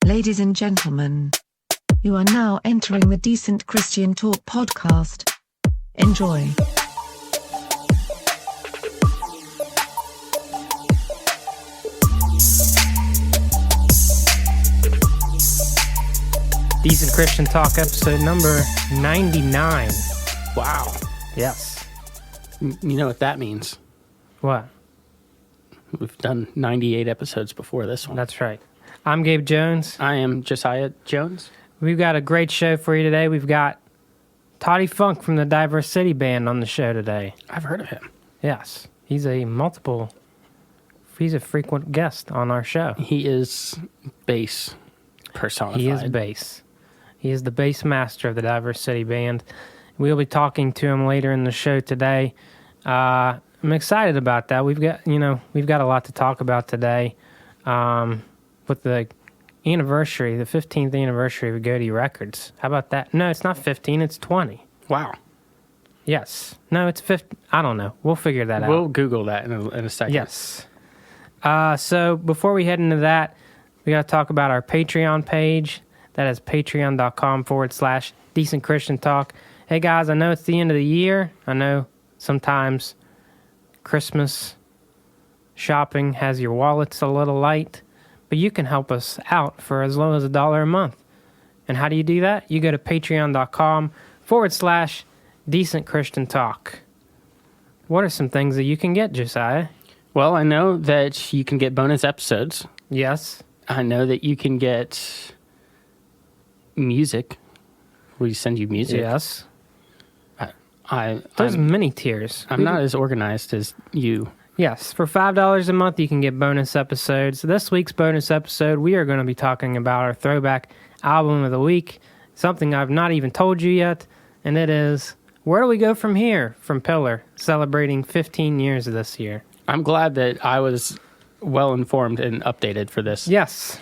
Ladies and gentlemen, you are now entering the Decent Christian Talk podcast. Enjoy. Decent Christian Talk episode number 99. Wow. Yes. You know what that means? What? We've done 98 episodes before this one. That's right. I'm Gabe Jones. I am Josiah Jones. We've got a great show for you today. We've got Toddefunk from the Diverse City Band on the show today. I've heard of him. Yes. He's a frequent guest on our show. He is bass personified. He is bass. He is the bass master of the Diverse City Band. We'll be talking to him later in the show today. I'm excited about that. We've got a lot to talk about today. With the anniversary, the 15th anniversary of Gotee Records. How about that? No, it's not 15, it's 20. Wow. Yes. No, it's 50. I don't know. We'll figure that out. We'll Google that in a second. Yes. So before we head into that, we got to talk about our Patreon page. That is patreon.com/Decent Christian Talk. Hey guys, I know it's the end of the year. I know sometimes Christmas shopping has your wallets a little light. But you can help us out for as low as $1 a month. And how do you do that? You go to patreon.com/Decent Christian Talk. What are some things that you can get, Josiah? Well, I know that you can get bonus episodes. Yes. I know that you can get music. We send you music. Yes. There's many tiers. I'm not as organized as you. Yes, for $5 a month, you can get bonus episodes. This week's bonus episode, we are going to be talking about our throwback album of the week, something I've not even told you yet, and it is Where Do We Go From Here from Pillar, celebrating 15 years this year. I'm glad that I was well-informed and updated for this. Yes.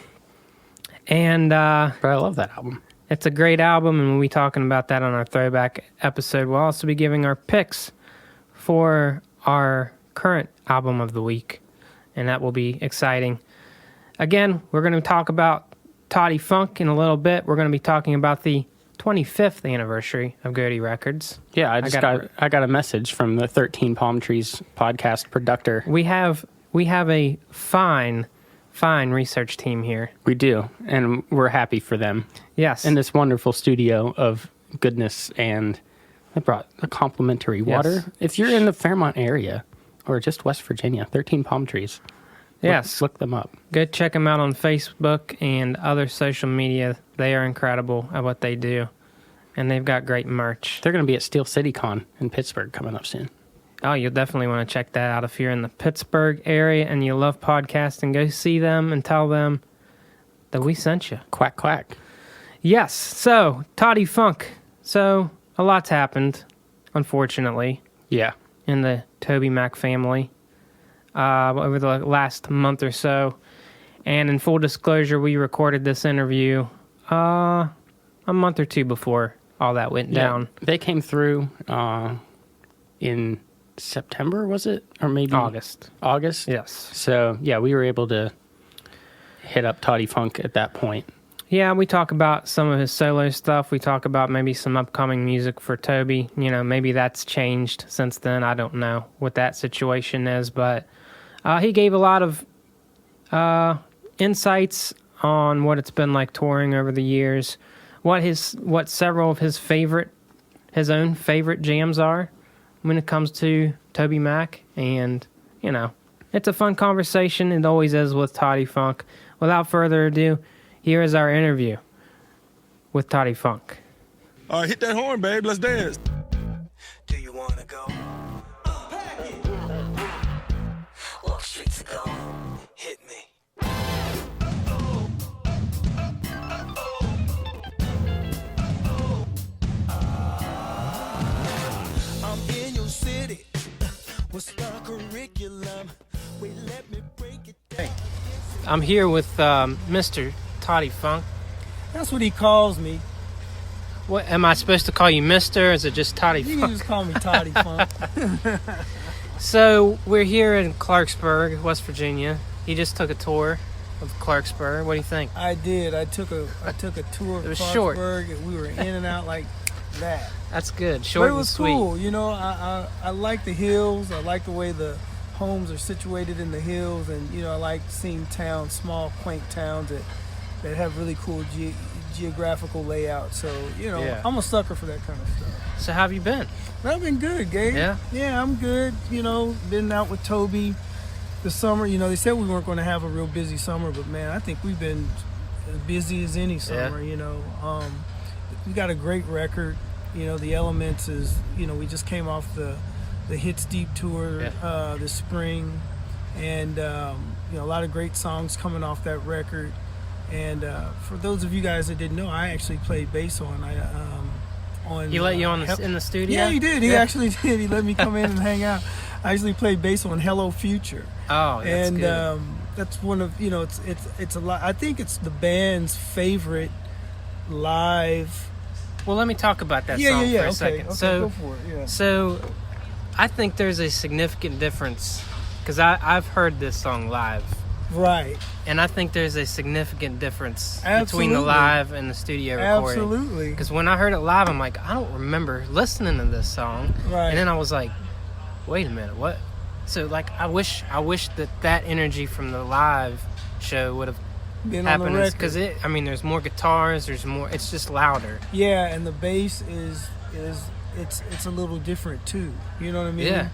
And but I love that album. It's a great album, and we'll be talking about that on our throwback episode. We'll also be giving our picks for our current album of the week, and that will be exciting. Again, we're going to talk about Toddefunk in a little bit. We're going to be talking about the 25th anniversary of Gotee Records. Yeah, I got a message from the 13 Palm Trees podcast producer. We have a fine research team here. We do, and we're happy for them. Yes. In this wonderful studio of goodness, and they brought a complimentary water. Yes. If you're in the Fairmont area, or just West Virginia, 13 Palm Trees. Yes. Look them up. Go check them out on Facebook and other social media. They are incredible at what they do, and they've got great merch. They're going to be at Steel City Con in Pittsburgh coming up soon. Oh, you'll definitely want to check that out if you're in the Pittsburgh area and you love podcasting. Go see them and tell them that we sent you. Quack, quack. Yes. So, Toddefunk. So, a lot's happened, unfortunately. Yeah. In the TobyMac family over the last month or so. And in full disclosure, we recorded this interview a month or two before all that went down. They came through in September, was it? Or maybe August. August? Yes. So, yeah, we were able to hit up Toddefunk at that point. Yeah, we talk about some of his solo stuff. We talk about maybe some upcoming music for Toby. You know, maybe that's changed since then. I don't know what that situation is, but he gave a lot of insights on what it's been like touring over the years, what several of his own favorite jams are when it comes to TobyMac, and it's a fun conversation. It always is with Toddefunk. Without further ado, here is our interview with Toddefunk. All right, hit that horn, babe. Let's dance. Do you want to go? Walk streets to go. Hit me. I'm in your city. What's the curriculum? Wait, let me break it down. I'm here with Mr. Toddefunk. That's what he calls me. What am I supposed to call you, Mister? Or is it just Toddefunk? You can just call me Toddefunk. So we're here in Clarksburg, West Virginia. He just took a tour. with Clarksburg. What do you think? I did. I took a tour of It was short. Clarksburg, and we were in and out like that. That's good. But Short it was and sweet. cool. You know, I like the hills. I like the way the homes are situated in the hills, and you know, I like seeing towns, small, quaint towns that have really cool geographical layout. So you know, Yeah. I'm a sucker for that kind of stuff. So how have you been? But I've been good, Gabe. Yeah? Yeah, I'm good. You know, been out with Toby this summer. You know, they said we weren't going to have a real busy summer, but man, I think we've been as busy as any summer. You know, we got a great record. You know, The Elements is, you know, we just came off the Hits Deep tour this spring, and you know, a lot of great songs coming off that record. And for those of you guys that didn't know, I actually played bass on. He let you on in the studio? Yeah, he did. He actually did. He let me come in and hang out. I actually played bass on Hello Future. Oh, that's and good. That's one of, you know, it's a lot. I think it's the band's favorite live. Well, let me talk about that Yeah, song yeah, yeah. for a Okay, second. okay, So, go for it. Yeah. so I think there's a significant difference because I've heard this song live, Right. and I think there's a significant difference between Absolutely. the live and the studio recording. Absolutely. Because when I heard it live, I'm like, I don't remember listening to this song. Right. And then I was like, wait a minute, what? So like, I wish that energy from the live show would have Been on the happened record. because I mean, there's more guitars, there's more. It's just louder. Yeah, and the bass is it's a little different too. You know what I mean? Yeah.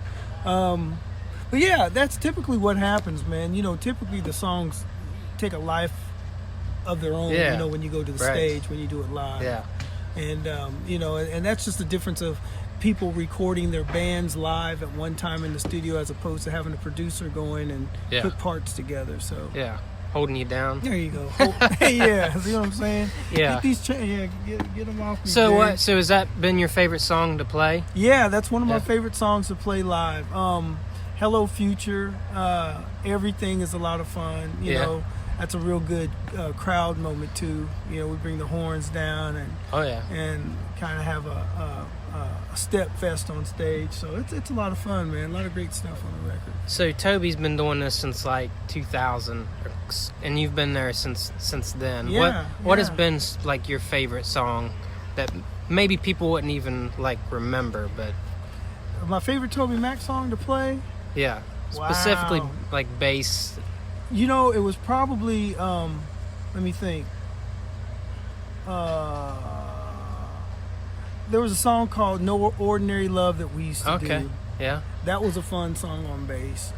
But yeah, that's typically what happens, man. You know, typically the songs take a life of their own. Yeah. You know, when you go to the Right. stage, when you do it live. Yeah. And you know, and that's just the difference of people recording their bands live at one time in the studio as opposed to having a producer go in and Yeah. put parts together. So Yeah. Holding you down. there you go. Yeah, see what I'm saying? Yeah. Get these get them off me. So Dave. what? So has that been your favorite song to play? Yeah, that's one of my Yeah. favorite songs to play live. Hello Future, everything is a lot of fun. You Yeah. know, that's a real good crowd moment too. You know, we bring the horns down Oh yeah. and kind of have a step fest on stage. So it's a lot of fun, man. A lot of great stuff on the record. So Toby's been doing this since like 2000, and you've been there since then. Yeah, What has yeah. been like your favorite song that maybe people wouldn't even like remember, but My favorite TobyMac song to play, yeah, Wow. specifically like bass. you know, it was probably let me think. There was a song called No Ordinary Love that we used to Okay. do. Yeah. That was a fun song on bass.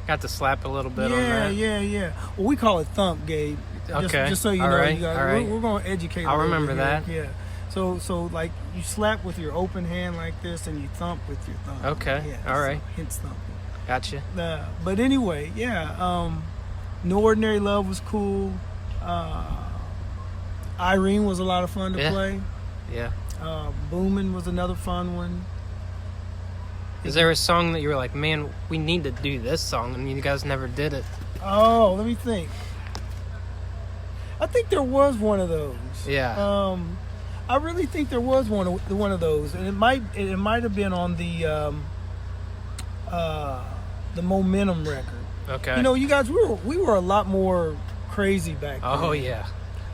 Got to slap a little bit on Yeah, that. yeah. Well, we call it thump, Gabe. Okay. Just so you All know, right, you guys, all right. we're going to educate. I'll a little remember bit that. here. Yeah. So like you slap with your open hand like this, and you thump with your thumb. Okay, Yeah. all right. So, hence thumping. Gotcha. But anyway, yeah. No Ordinary Love was cool. Irene was a lot of fun to Yeah. play. Yeah. Boomin' was another fun one. Is there a song that you were like, man, we need to do this song, and you guys never did it? Oh, let me think. I think there was one of those. Yeah. I really think there was one of those, and it might have been on the Momentum record. Okay. You know, you guys, we were a lot more crazy back then. Oh yeah.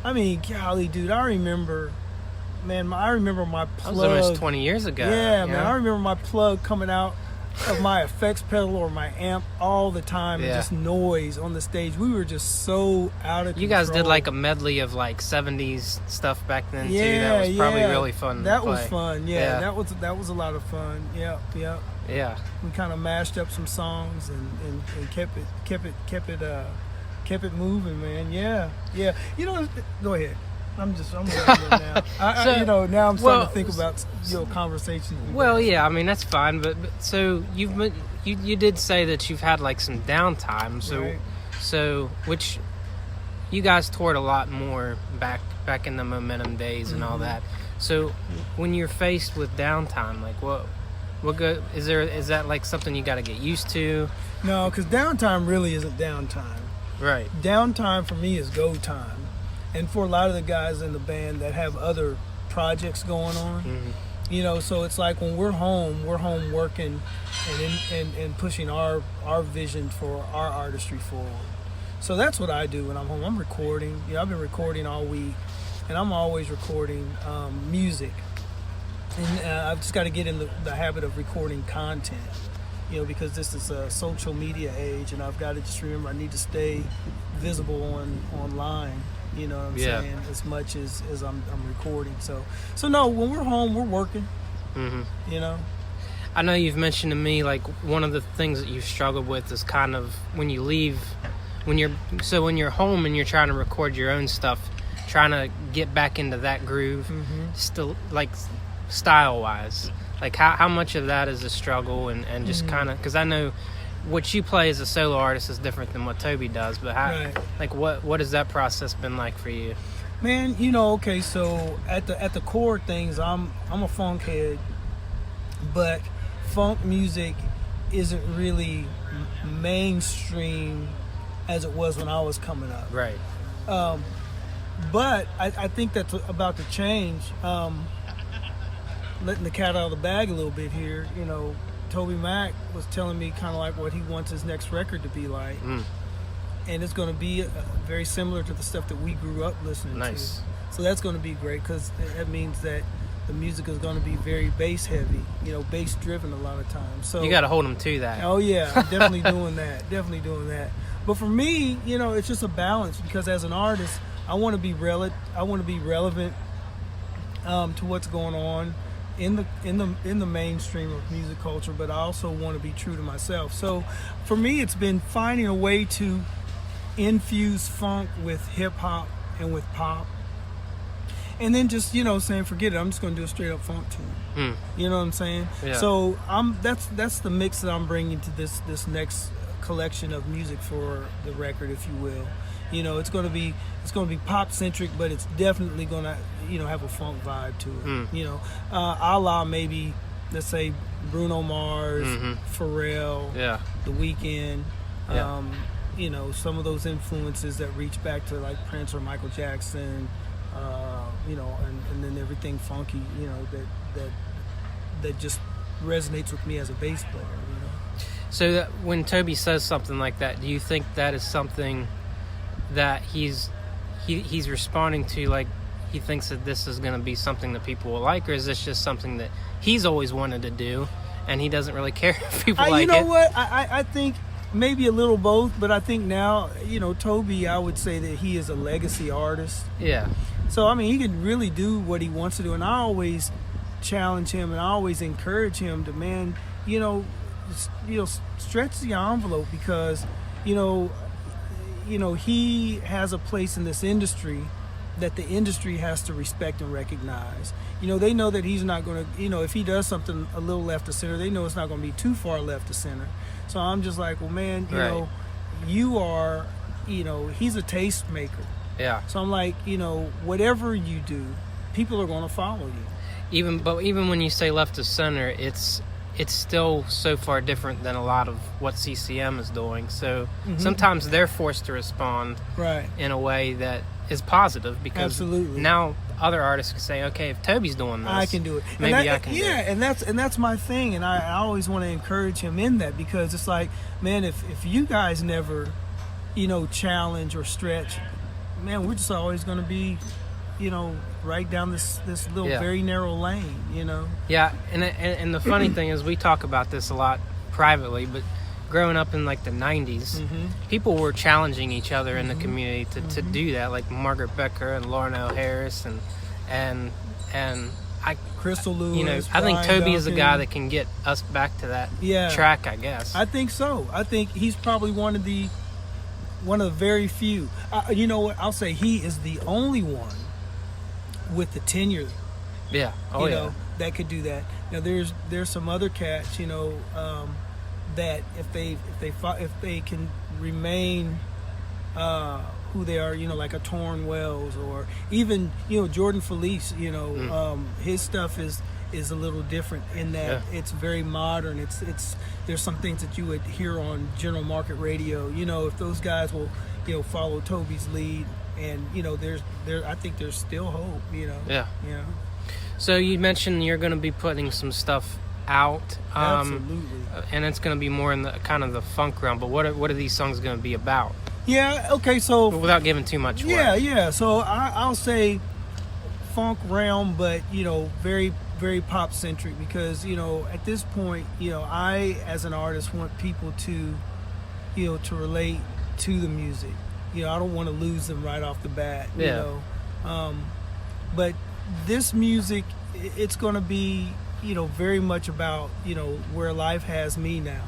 I mean, golly, dude, I remember my That plug. was almost 20 years ago. Yeah, you man, know? I remember my plug coming out of my effects pedal or my amp all the time, and Yeah. just noise on the stage. We were just so out of control. You guys did like a medley of like 70s stuff back then too. Yeah, That was probably yeah. really fun. That to was play. fun. Yeah, that was a lot of fun. Yeah. Yeah. We kind of mashed up some songs and kept it moving, man. Yeah. You know, go ahead. I'm now. So, now I'm starting well, to think about conversations. Well, yeah. I mean, that's fine. But so you did say that you've had like some downtime. So Right. so which you guys toured a lot more back in the Momentum days and Mm-hmm. all that. So when you're faced with downtime, like what is that like something you got to get used to? No, because downtime really isn't downtime. Right. Downtime for me is go time. And for a lot of the guys in the band that have other projects going on, Mm-hmm. you know, so it's like when we're home working and pushing our vision for our artistry forward. So that's what I do when I'm home. I'm recording. I've been recording all week, and I'm always recording music. And I've just got to get in the habit of recording content, because this is a social media age, and I've got to just remember I need to stay visible online. You know what I'm saying? As much as I'm recording. So no, when we're home, we're working. I know you've mentioned to me, like, one of the things that you've struggled with is kind of when you leave, when you're home and you're trying to record your own stuff, trying to get back into that groove, still, like, style-wise. Like, how much of that is a struggle and just kind of, because I know what you play as a solo artist is different than what Toby does, but like, what has that process been like for you? Man, okay, so at the core of things, I'm a funk head, but funk music isn't really mainstream as it was when I was coming up. Right. But I think that's about to change. Letting the cat out of the bag a little bit here, TobyMac was telling me kind of like what he wants his next record to be like. And it's going to be very similar to the stuff that we grew up listening to. So that's going to be great, because that means that the music is going to be very bass heavy, bass driven a lot of times. So you got to hold them to that. Oh yeah, I'm definitely doing that. But for me, it's just a balance, because as an artist, I want to be relevant to what's going on in the mainstream of music culture, but I also want to be true to myself. So for me, it's been finding a way to infuse funk with hip hop and with pop, and then just saying, forget it, I'm just going to do a straight up funk tune. You know what I'm saying? Yeah. So that's the mix that I'm bringing to this next collection of music for the record, if you will. It's going to be pop centric, but it's definitely going to have a funk vibe to it. A la maybe, let's say, Bruno Mars, Pharrell, The Weeknd. Some of those influences that reach back to like Prince or Michael Jackson. And then everything funky, that just resonates with me as a bass player. So that when Toby says something like that, do you think that is something that he's responding to, like he thinks that this is going to be something that people will like, or is this just something that he's always wanted to do and he doesn't really care if people like it? You know what? I think maybe a little both, but I think now, Toby, I would say that he is a legacy artist. Yeah. So, he can really do what he wants to do, and I always challenge him and I always encourage him to, man, stretch the envelope, because, he has a place in this industry that the industry has to respect and recognize. They know that he's not going to, if he does something a little left of center, they know it's not going to be too far left of center. So I'm just like, well, man, you are, he's a taste maker. Yeah. So I'm like, whatever you do, people are going to follow you. Even when you say left of center, it's still so far different than a lot of what CCM is doing. So sometimes they're forced to respond in a way that is positive, because now other artists can say, okay, if Toby's doing this, I can do it. Maybe I can do it. Yeah, and that's my thing, and I always want to encourage him in that, because it's like, man, if you guys never, challenge or stretch, man, we're just always going to be, right down this little very narrow lane, Yeah, and the funny thing is, we talk about this a lot privately, but growing up in like the 90s, people were challenging each other in the community to do that, like Margaret Becker and Lauryn Harris and Crystal Lewis. I think Brian Toby is a Duncan. guy that can get us back to that track, I guess. I think so. I think he's probably one of the very few. You know what? I'll say he is the only one with the tenure. Yeah. That could do that. Now there's some other cats, that if they can remain who they are, like a Torn Wells, or even Jordan Felice, his stuff is a little different in that it's very modern. It's there's some things that you would hear on general market radio. If those guys will follow Toby's lead, and I think there's still hope. Yeah. So you mentioned you're going to be putting some stuff out. Absolutely. And it's going to be more in the kind of the funk realm. But what are these songs going to be about? Yeah. Okay. So without giving too much away. yeah. So I'll say funk realm, but very very pop centric, because at this point I as an artist want people to to relate to the music. I don't want to lose them right off the bat. But this music, it's going to be very much about where life has me now.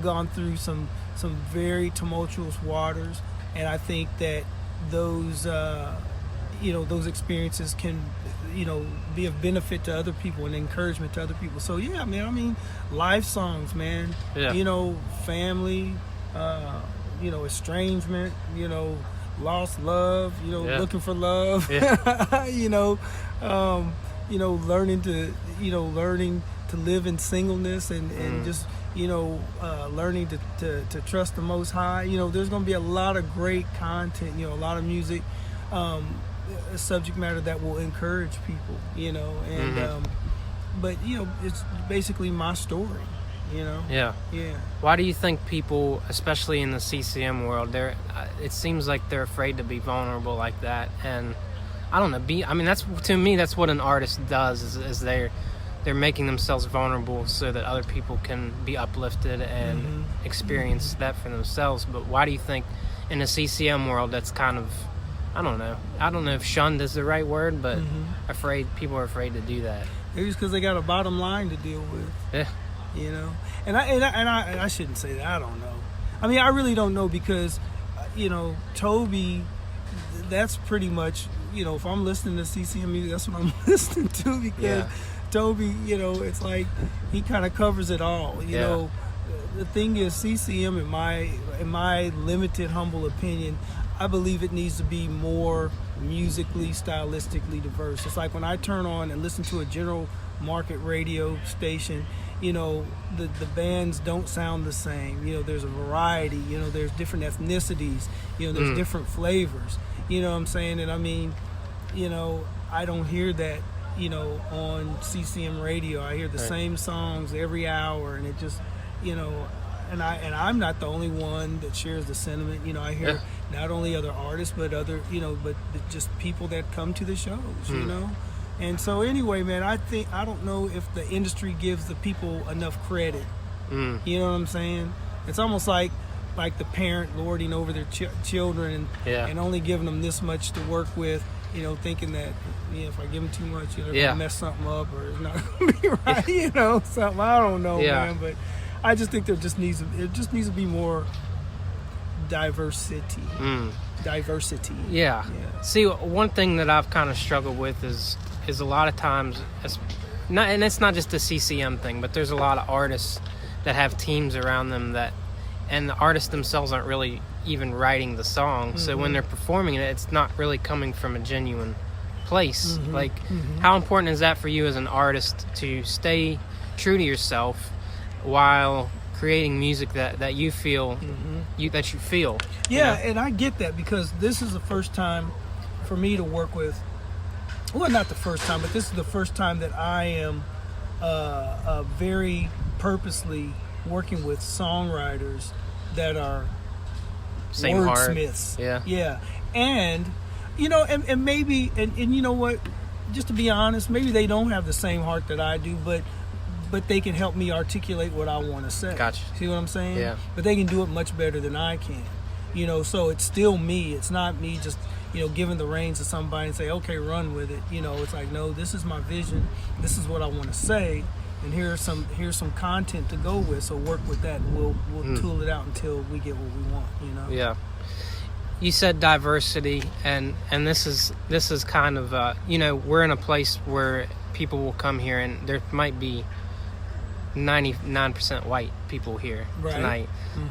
Gone through some very tumultuous waters, and I think that those those experiences can be of benefit to other people and encouragement to other people. So yeah, man, I mean, life songs, man. Family, estrangement, lost love, looking for love. Learning to live in singleness, and just learning to trust the Most High. There's going to be a lot of great content, a lot of music, subject matter that will encourage people, but it's basically my story. Yeah. Why do you think people, especially in the CCM world, it seems like they're afraid to be vulnerable like that? And I don't know. That's, to me, that's what an artist does. Is they're making themselves vulnerable so that other people can be uplifted and experience that for themselves. But why do you think in the CCM world that's kind of, I don't know if shunned is the right word, but people are afraid to do that? Maybe it's because they got a bottom line to deal with. Yeah. And I shouldn't say that. I don't know. I really don't know, because Toby, that's pretty much if I'm listening to CCM music, that's what I'm listening to, because Toby, it's like he kind of covers it all. The thing is, CCM, in my limited, humble opinion, I believe it needs to be more musically, stylistically diverse. It's like when I turn on and listen to a general market radio station, the bands don't sound the same. There's a variety. There's different ethnicities. There's different flavors. You know what I'm saying? And I don't hear that, on CCM radio. I hear the same songs every hour, and it just, and I'm not the only one that shares the sentiment. I hear not only other artists, but other, but just people that come to the shows, And so anyway, man, I don't know if the industry gives the people enough credit. You know what I'm saying? It's almost like the parent lording over their children and only giving them this much to work with, thinking that if I give them too much, they're gonna mess something up, or it's not gonna be right. Something, I don't know, man. But I just think it just needs to be more diversity. Diversity. Yeah. See, one thing that I've kind of struggled with is a lot of times, and it's not just a CCM thing, but there's a lot of artists that have teams around them and the artists themselves aren't really even writing the song. So when they're performing it, it's not really coming from a genuine place. How important is that for you as an artist to stay true to yourself while creating music that you feel that you feel? And I get that, because this is the first time for me to work with, well, not the first time, but this is the first time that I am very purposely working with songwriters that are same wordsmiths. And and maybe and you know what, just to be honest, maybe they don't have the same heart that I do, but they can help me articulate what I want to say. Gotcha. See what I'm saying? Yeah. But they can do it much better than I can. So it's still me. It's not me just giving the reins to somebody and say, okay, run with it. It's like, no, this is my vision. This is what I want to say, and here's some content to go with. So work with that, and we'll tool it out until we get what we want. Yeah. You said diversity, and this is kind of we're in a place where people will come here, and there might be 99% white people here tonight,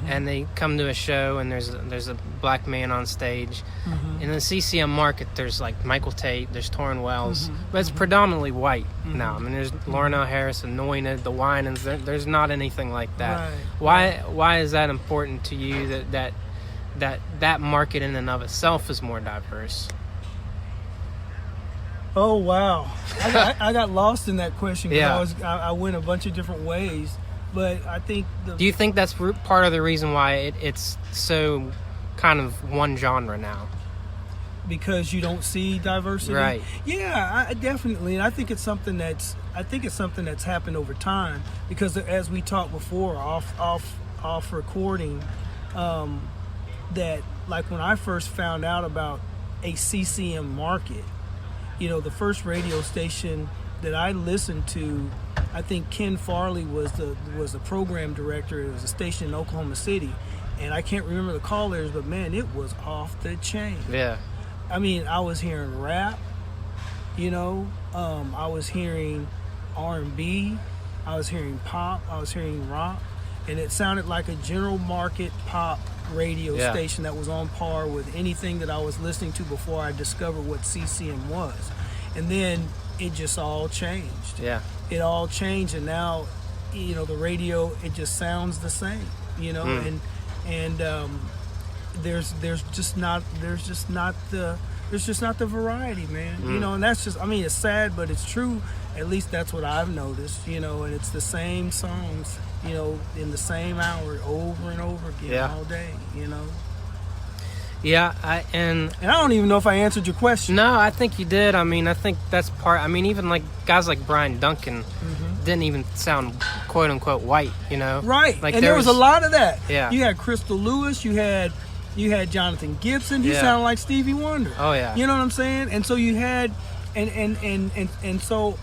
and they come to a show, and there's a black man on stage. In the CCM market, there's like Michael Tate, there's Torrin Wells, but it's predominantly white now. There's Lauren L. Harris, Anointed, the Winans. There's not anything like that. Why is that important to you, that market in and of itself is more diverse? Oh wow, I got lost in that question, because I went a bunch of different ways. But I think Do you think that's part of the reason why it's so kind of one genre now? Because you don't see diversity, right? Yeah, I definitely, and I think it's something that's happened over time. Because as we talked before, off recording, that like when I first found out about a CCM market, the first radio station that I listened to, I think Ken Farley was the program director. It was a station in Oklahoma City, and I can't remember the callers, but man, it was off the chain. Yeah. I mean, I was hearing rap, I was hearing R&B, I was hearing pop, I was hearing rock, and it sounded like a general market pop radio station that was on par with anything that I was listening to before I discovered what CCM was. And then it just all changed. Yeah. It all changed, and now, the radio, it just sounds the same, and there's just not the variety, man. And that's just, I mean, it's sad, but it's true. At least that's what I've noticed, and it's the same songs, in the same hour over and over again all day, Yeah, and I don't even know if I answered your question. No, I think you did. I mean, I think that's part. I mean, even like guys like Brian Duncan didn't even sound quote unquote white, Right. Like and there was a lot of that. Yeah. You had Crystal Lewis. You had Jonathan Gibson. He sounded like Stevie Wonder. Oh yeah. You know what I'm saying? And so you had, and so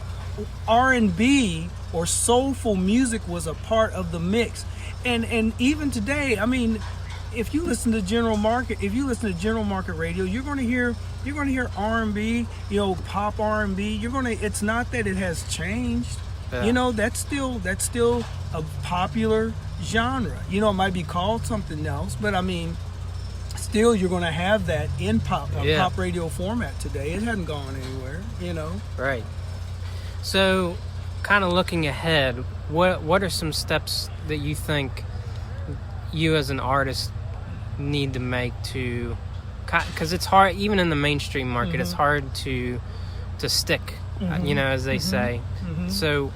R&B or soulful music was a part of the mix, and even today, I mean, if you listen to general market radio, you're going to hear R&B, pop R&B. It's not that it has changed. Yeah. That's still a popular genre. It might be called something else, but I mean, still you're going to have that in pop radio format today. It hasn't gone anywhere, Right. So, kind of looking ahead, what are some steps that you think you as an artist need to make to, because it's hard, even in the mainstream market, it's hard to stick, as they say. So,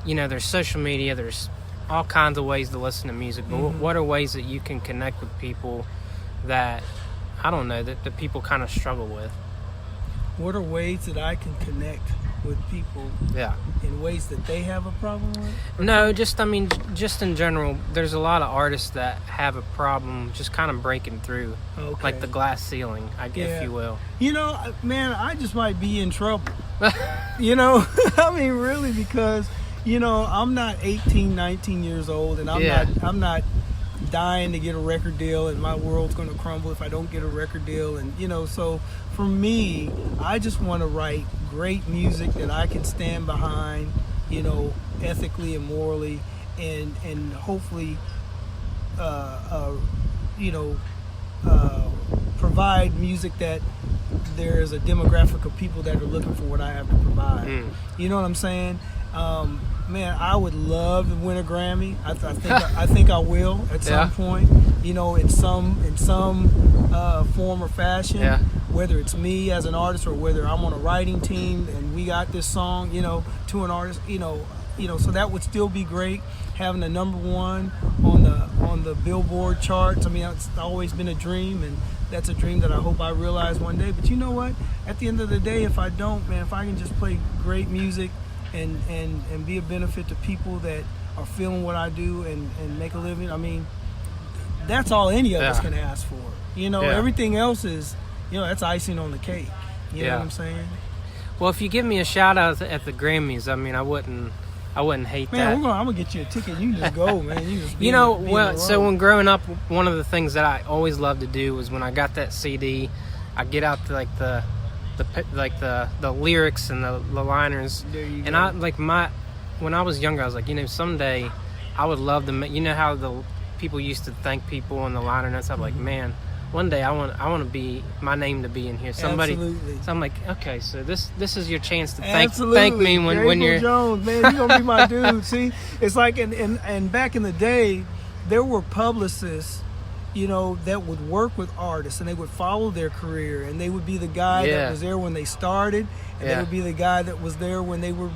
there's social media, there's all kinds of ways to listen to music, but what are ways that you can connect with people that, I don't know, that people kind of struggle with? What are ways that I can connect with people in ways that they have a problem with? No, just in general, there's a lot of artists that have a problem just kind of breaking through, like the glass ceiling, if you will. Man, I just might be in trouble. I mean, really, because, I'm not 18, 19 years old, and I'm not dying to get a record deal, and my world's going to crumble if I don't get a record deal. And so for me, I just want to write great music that I can stand behind, ethically and morally, and hopefully provide music that there is a demographic of people that are looking for what I have to provide. You know what I'm saying? Man, I would love to win a Grammy. I think I will at some point. In some form or fashion. Yeah. Whether it's me as an artist or whether I'm on a writing team and we got this song, to an artist, so that would still be great. Having a number one on the Billboard charts. I mean, it's always been a dream, and that's a dream that I hope I realize one day. But you know what? At the end of the day, if I don't, man, if I can just play great music and be a benefit to people that are feeling what I do and make a living, I mean, that's all any of us can ask for. Everything else is, that's icing on the cake. You know what I'm saying? Well, if you give me a shout out at the Grammys, I mean, I wouldn't hate that. Man, I'm gonna get you a ticket. You just go, man. You just so when growing up, one of the things that I always loved to do was when I got that CD, I get out to the lyrics and the liners. There you and go. When I was younger, I was like, someday I would love to. How the people used to thank people in the liner notes. I'm like, man, one day I want to be my name to be in here. Somebody. Absolutely. So I'm like, okay, so this is your chance to thank me when you're Jones, man. You're gonna be my dude. See, it's like and back in the day, there were publicists that would work with artists, and they would follow their career, and they would be the guy Yeah. that was there when they started, and they Yeah. would be the guy that was there when they were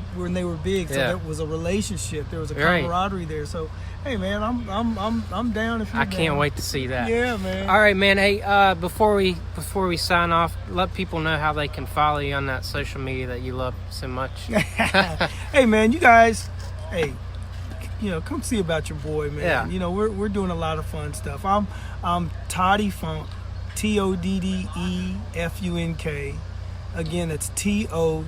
big. So Yeah. there was a relationship, there was a Right. camaraderie there. So hey, man, I'm down if you're I can't down. wait to see that. Yeah, man. All right, man. Hey, before we sign off, let people know how they can follow you on that social media that you love so much. Hey, man, you guys, hey, come see about your boy, man. Yeah. We're doing a lot of fun stuff. I'm Toddefunk, Toddefunk. Again, that's Toddefunk,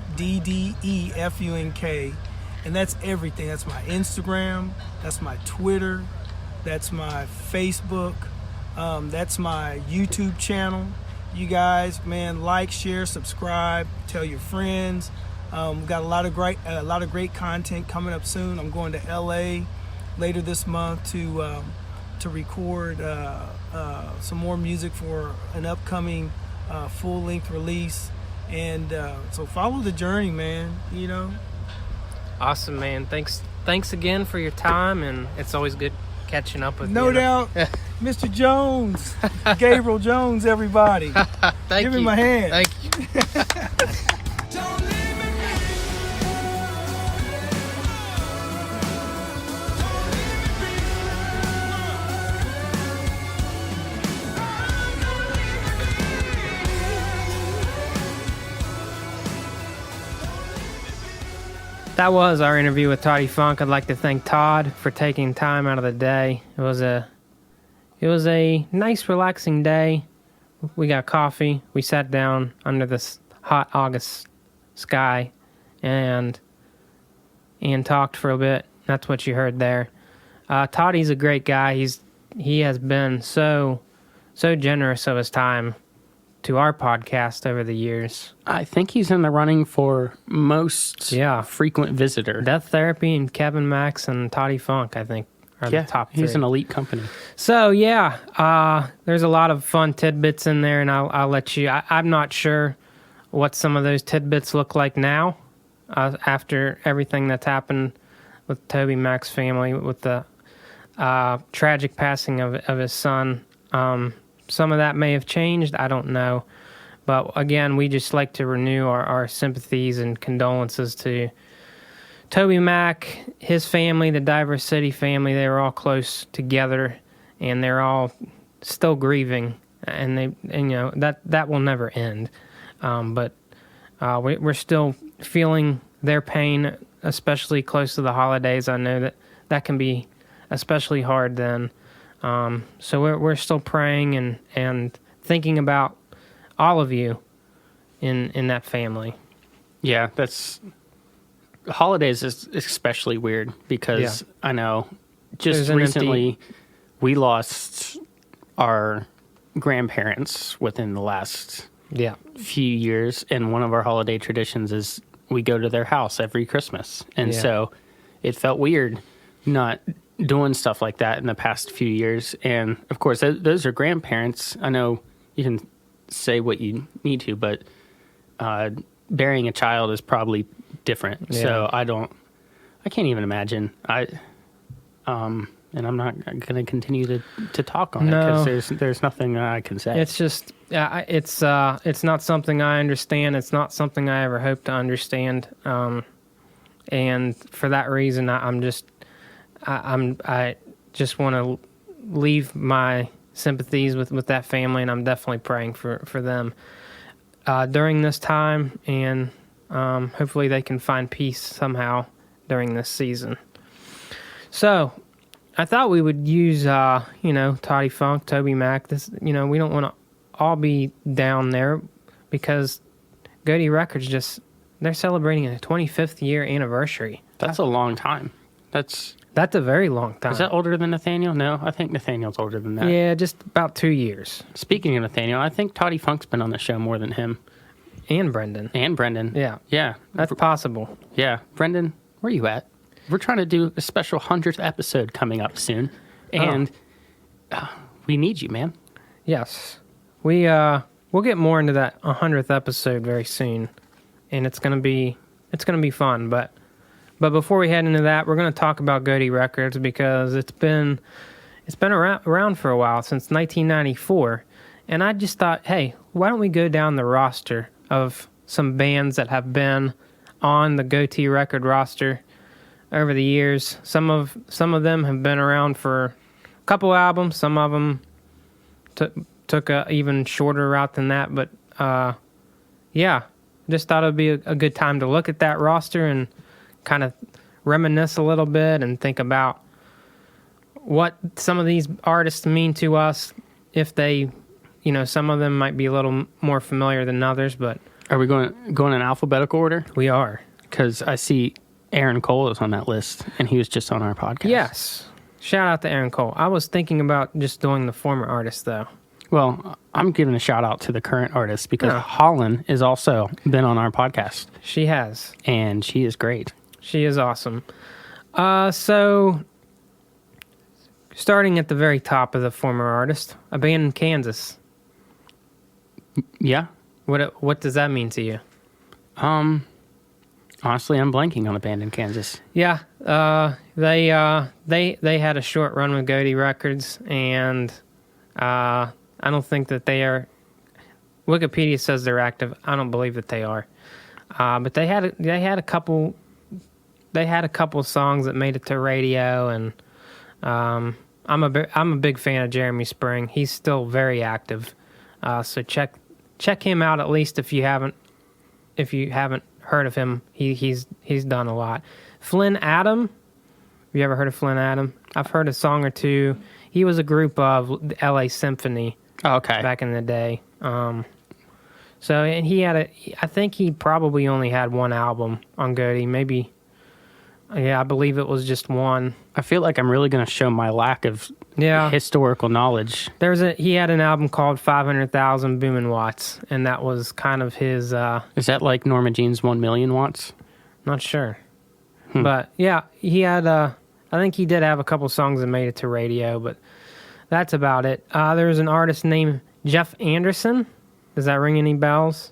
and that's everything. That's my Instagram, that's my Twitter, that's my Facebook, that's my YouTube channel. You guys, man, like, share, subscribe, tell your friends. We've got a lot of great content coming up soon. I'm going to LA later this month to record some more music for an upcoming full-length release, and so follow the journey, man. Awesome, man. Thanks again for your time, and it's always good catching up with you. No doubt. Mr. Jones, Gabriel Jones, everybody. Thank Give you. him my hand. Thank you. Don't leave me That was our interview with Toddefunk. I'd like to thank Todd for taking time out of the day. It was a nice, relaxing day. We got coffee. We sat down under this hot August sky and talked for a bit. That's what you heard there. Toddy's a great guy. He has been so generous of his time to our podcast over the years. I think he's in the running for most frequent visitor. Death Therapy and Kevin Max and Toddefunk, I think, are the top three. He's an elite company. So, there's a lot of fun tidbits in there, and I'll let you... I'm not sure what some of those tidbits look like now after everything that's happened with TobyMac's family, with the tragic passing of his son. Some of that may have changed. I don't know. But again, we just like to renew our sympathies and condolences to TobyMac, his family, the Diver City family. They were all close together, and they're all still grieving. And that will never end. But we're still feeling their pain, especially close to the holidays. I know that can be especially hard then. So we're still praying and thinking about all of you in that family. Yeah, holidays is especially weird because I know just recently we lost our grandparents within the last few years, and one of our holiday traditions is we go to their house every Christmas, and so it felt weird not doing stuff like that in the past few years. And of course, those are grandparents. I know you can say what you need to, but burying a child is probably different. Yeah. So I can't even imagine. And I'm not going to continue to talk on it because there's nothing I can say. It's just it's not something I understand. It's not something I ever hope to understand. And for that reason, I just want to leave my sympathies with that family, and I'm definitely praying for them during this time, and hopefully they can find peace somehow during this season. So I thought we would use Toddefunk, TobyMac. This we don't want to all be down there because Gotee Records they're celebrating a 25th year anniversary. That's a long time. That's a very long time. Is that older than Nathaniel? No, I think Nathaniel's older than that. Yeah, just about 2 years. Speaking of Nathaniel, I think Toddefunk's been on the show more than him. And Brendan. Yeah. That's possible. Yeah. Brendan, where you at? We're trying to do a special 100th episode coming up soon. And we need you, man. Yes. We'll get more into that 100th episode very soon. And it's gonna be fun. But before we head into that, we're gonna talk about Gotee Records because it's been It's been around for a while, since 1994. And I just thought, hey, why don't we go down the roster of some bands that have been on the Gotee record roster over the years. Some of them have been around for a couple albums. Some of them took a even shorter route than that. But yeah, just thought it would be a good time to look at that roster and kind of reminisce a little bit and think about what some of these artists mean to us. If they, some of them might be a little more familiar than others, but... Are we going in alphabetical order? We are. Because I see Aaron Cole is on that list, and he was just on our podcast. Yes. Shout out to Aaron Cole. I was thinking about just doing the former artists, though. Well, I'm giving a shout out to the current artist because Holland has also been on our podcast. She has. And she is great. She is awesome. So, starting at the very top of the former artist, a band in Kansas. Yeah. What does that mean to you? Honestly, I'm blanking on a band in Kansas. Yeah, they had a short run with Gotee Records, and I don't think that they are. Wikipedia says they're active. I don't believe that they are. But they had a couple songs that made it to radio, and I'm a big fan of Jeremy Spring. He's still very active. So check him out at least if you haven't heard of him. He's done a lot. Flynn Adam, have you ever heard of Flynn Adam? I've heard a song or two. He was a group of the LA Symphony. Okay. Back in the day. So and I think he probably only had one album on Gotee. Maybe, I believe it was just one. I feel like I'm really going to show my lack of historical knowledge. He had an album called 500,000 Boomin' Watts, and that was kind of his... Is that like Norma Jean's 1 Million Watts? Not sure. But yeah, he had... I think he did have a couple songs that made it to radio, but that's about it. There's an artist named Jeff Anderson. Does that ring any bells?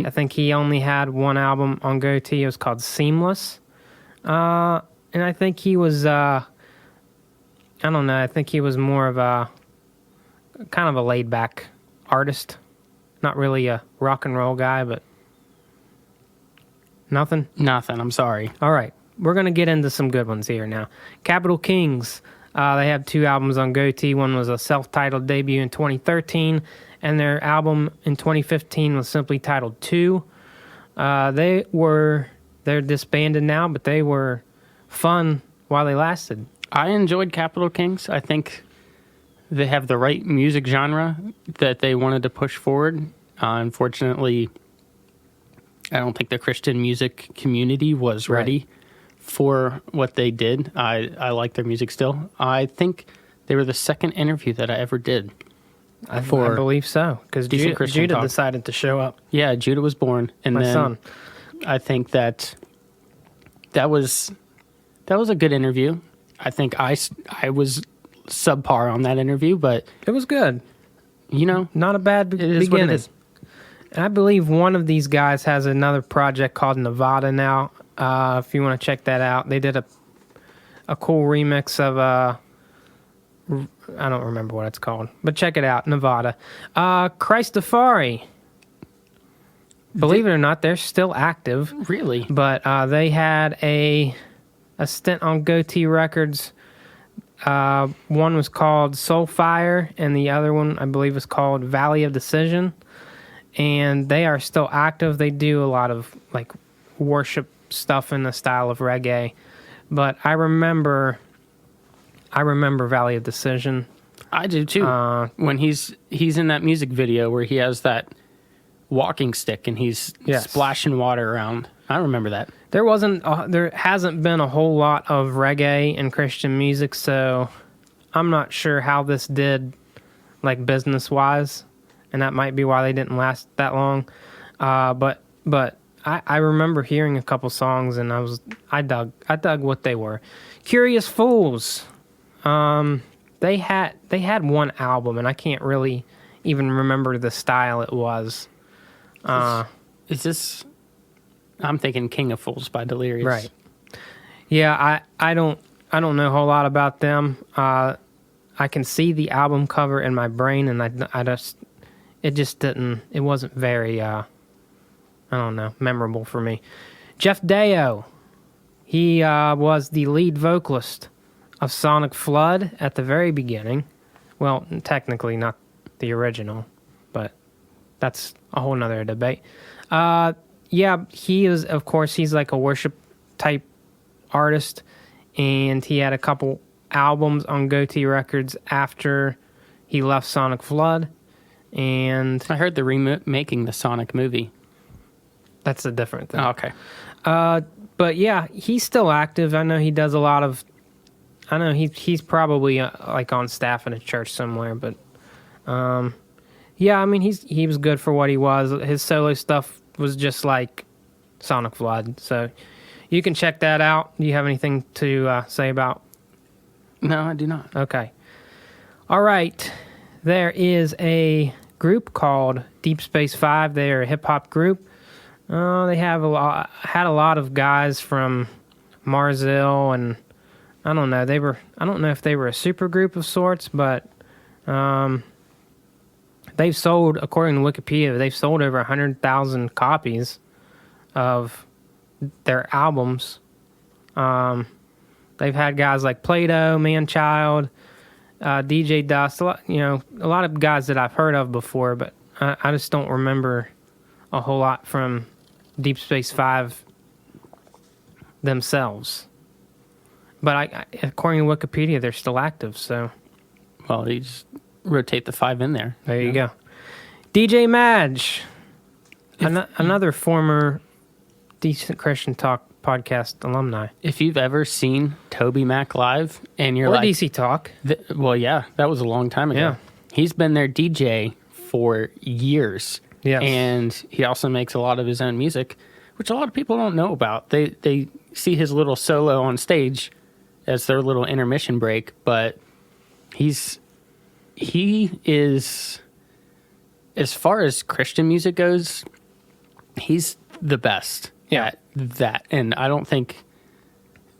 I think he only had one album on Gotee. It was called Seamless. And I think he was, I don't know, I think he was more of a, kind of a laid-back artist. Not really a rock and roll guy, but nothing? Nothing, I'm sorry. All right, we're going to get into some good ones here now. Capital Kings, they have two albums on Gotee. One was a self-titled debut in 2013, and their album in 2015 was simply titled 2. They're disbanded now, but they were fun while they lasted. I enjoyed Capital Kings. I think they have the right music genre that they wanted to push forward. Unfortunately, I don't think the Christian music community was ready for what they did. I like their music still. I think they were the second interview that I ever did. I believe so, because Judah decided to show up. Yeah, Judah was born, and My then son. I think that was a good interview. I think I was subpar on that interview, but it was good. Not a bad beginning. What it is. And I believe one of these guys has another project called Nevada now. If you want to check that out, they did a cool remix of I don't remember what it's called, but check it out, Nevada. Christofari. Believe it or not, they're still active. Really? But they had a stint on Gotee Records. One was called Soulfire, and the other one, I believe, was called Valley of Decision. And they are still active. They do a lot of like worship stuff in the style of reggae. But I remember Valley of Decision. I do too. When he's in that music video where he has that walking stick and he's splashing water around. I remember that. There hasn't been a whole lot of reggae and Christian music, so I'm not sure how this did, like business wise, and that might be why they didn't last that long. But I remember hearing a couple songs and I dug what they were. Curious Fools. They had one album and I can't really even remember the style it was. Is this? I'm thinking King of Fools by Delirious. Right. Yeah, I don't I don't know a whole lot about them. I can see the album cover in my brain, and it wasn't very, I don't know, memorable for me. Jeff Deo, he was the lead vocalist of Sonic Flood at the very beginning. Well, technically not the original, but that's a whole nother debate. Yeah, he is, of course, he's like a worship type artist, and he had a couple albums on Gotee Records after he left Sonic Flood. And I heard they're remaking the Sonic movie. That's a different thing. Oh, okay. But yeah, he's still active. I know he does a lot of. I know he's probably like on staff in a church somewhere. But yeah, I mean he was good for what he was. His solo stuff was just like Sonic Flood. So you can check that out. Do you have anything to say about? No, I do not. Okay. All right. There is a group called Deep Space 5. They are a hip hop group. They had a lot of guys from Marzil, and I don't know. I don't know if they were a super group of sorts, but they've sold, according to Wikipedia, they've sold over 100,000 copies of their albums. They've had guys like Plato, Manchild, DJ Dust, a lot of guys that I've heard of before, but I just don't remember a whole lot from Deep Space 5 themselves. But according to Wikipedia, they're still active, so. Well, you just rotate the 5 in there. There you go. DJ Madge, another former Decent Christian Talk podcast alumni. If you've ever seen TobyMac live and you're like... DC Talk. Well, yeah, that was a long time ago. Yeah. He's been their DJ for years. Yes. And he also makes a lot of his own music, which a lot of people don't know about. They see his little solo on stage as their little intermission break, but he is, as far as Christian music goes, he's the best at that. And I don't think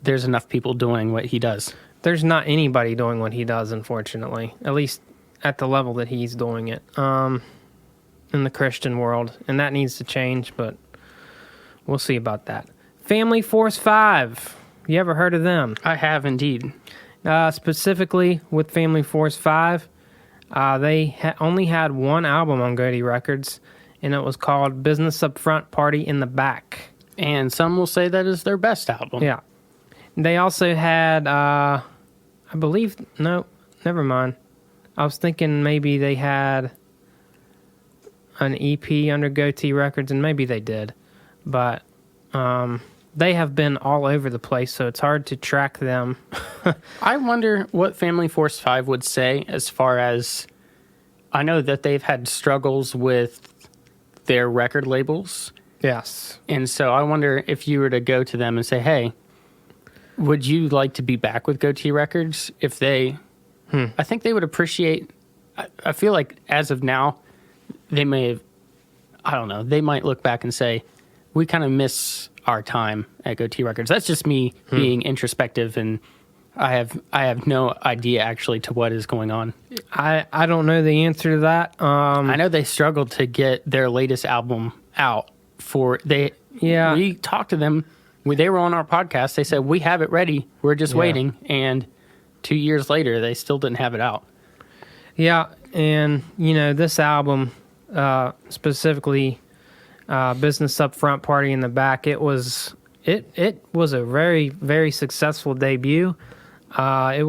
there's enough people doing what he does. There's not anybody doing what he does, unfortunately, at least at the level that he's doing it. In the Christian world, and that needs to change, but we'll see about that. Family Force 5. You ever heard of them? I have indeed. Specifically with Family Force 5, they only had one album on Gotee Records, and it was called Business Up Front, Party in the Back. And some will say that is their best album. Yeah. They also had, I believe, no, never mind. I was thinking maybe they had an EP under Gotee Records, and maybe they did, but they have been all over the place, so it's hard to track them. I wonder what Family Force 5 would say as far as, I know that they've had struggles with their record labels. Yes. And so I wonder if you were to go to them and say, hey, would you like to be back with Gotee Records? If they, I think they would appreciate, I feel like as of now, they may have, I don't know, they might look back and say, we kind of miss our time at Gotee Records. That's just me being introspective, and I have no idea actually to what is going on. I don't know the answer to that. I know they struggled to get their latest album out we talked to them. They were on our podcast. They said, we have it ready. We're just waiting. And 2 years later, they still didn't have it out. Yeah, and, this album, specifically Business Up Front, Party in the Back, it was a very, very successful debut. I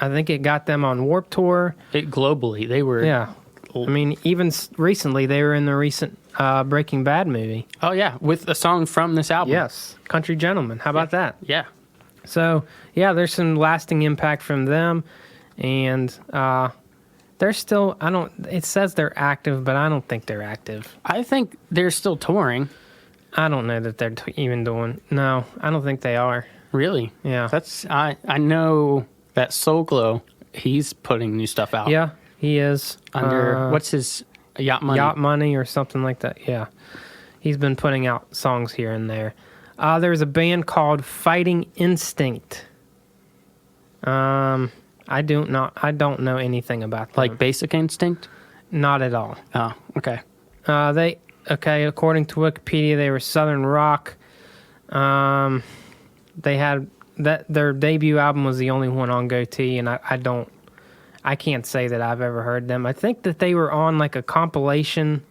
think it got them on Warped Tour. Globally, they were... Yeah. I mean, even recently, they were in the recent Breaking Bad movie. Oh, yeah, with a song from this album. Yes, Country Gentleman. How about that? Yeah. So, yeah, there's some lasting impact from them, and they're still, it says they're active, but I don't think they're active. I think they're still touring. I don't know that they're even doing, no, I don't think they are. Really? Yeah. I know that Soul Glow, he's putting new stuff out. Yeah, he is. Under, what's his, Yacht Money? Yacht Money or something like that, yeah. He's been putting out songs here and there. There's a band called Fighting Instinct. I don't know anything about them. Like Basic Instinct? Not at all. Oh, okay. According to Wikipedia, they were Southern rock. They had their debut album was the only one on Gotee, and I can't say that I've ever heard them. I think that they were on like a compilation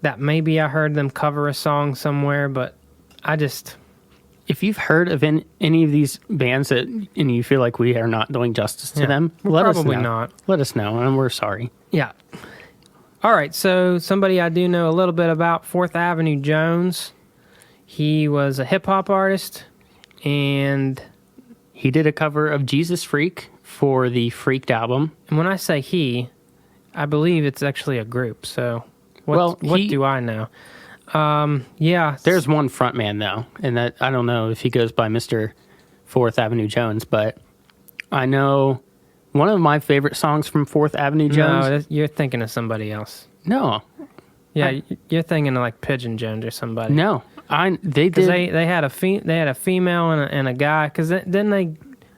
that maybe I heard them cover a song somewhere, but if you've heard of any of these bands and you feel like we are not doing justice to them, let us know. Probably not. Let us know, and we're sorry. Yeah. All right, so somebody I do know a little bit about, 4th Avenue Jones. He was a hip-hop artist, and he did a cover of Jesus Freak for the Freaked album. And when I say he, I believe it's actually a group, so what do I know? Yeah. There's one frontman, though, and that I don't know if he goes by Mr. 4th Avenue Jones, but I know one of my favorite songs from 4th Avenue Jones. No, you're thinking of somebody else. No. Yeah, you're thinking of like Pigeon Jones or somebody. No. They did. They had a female and a guy, because then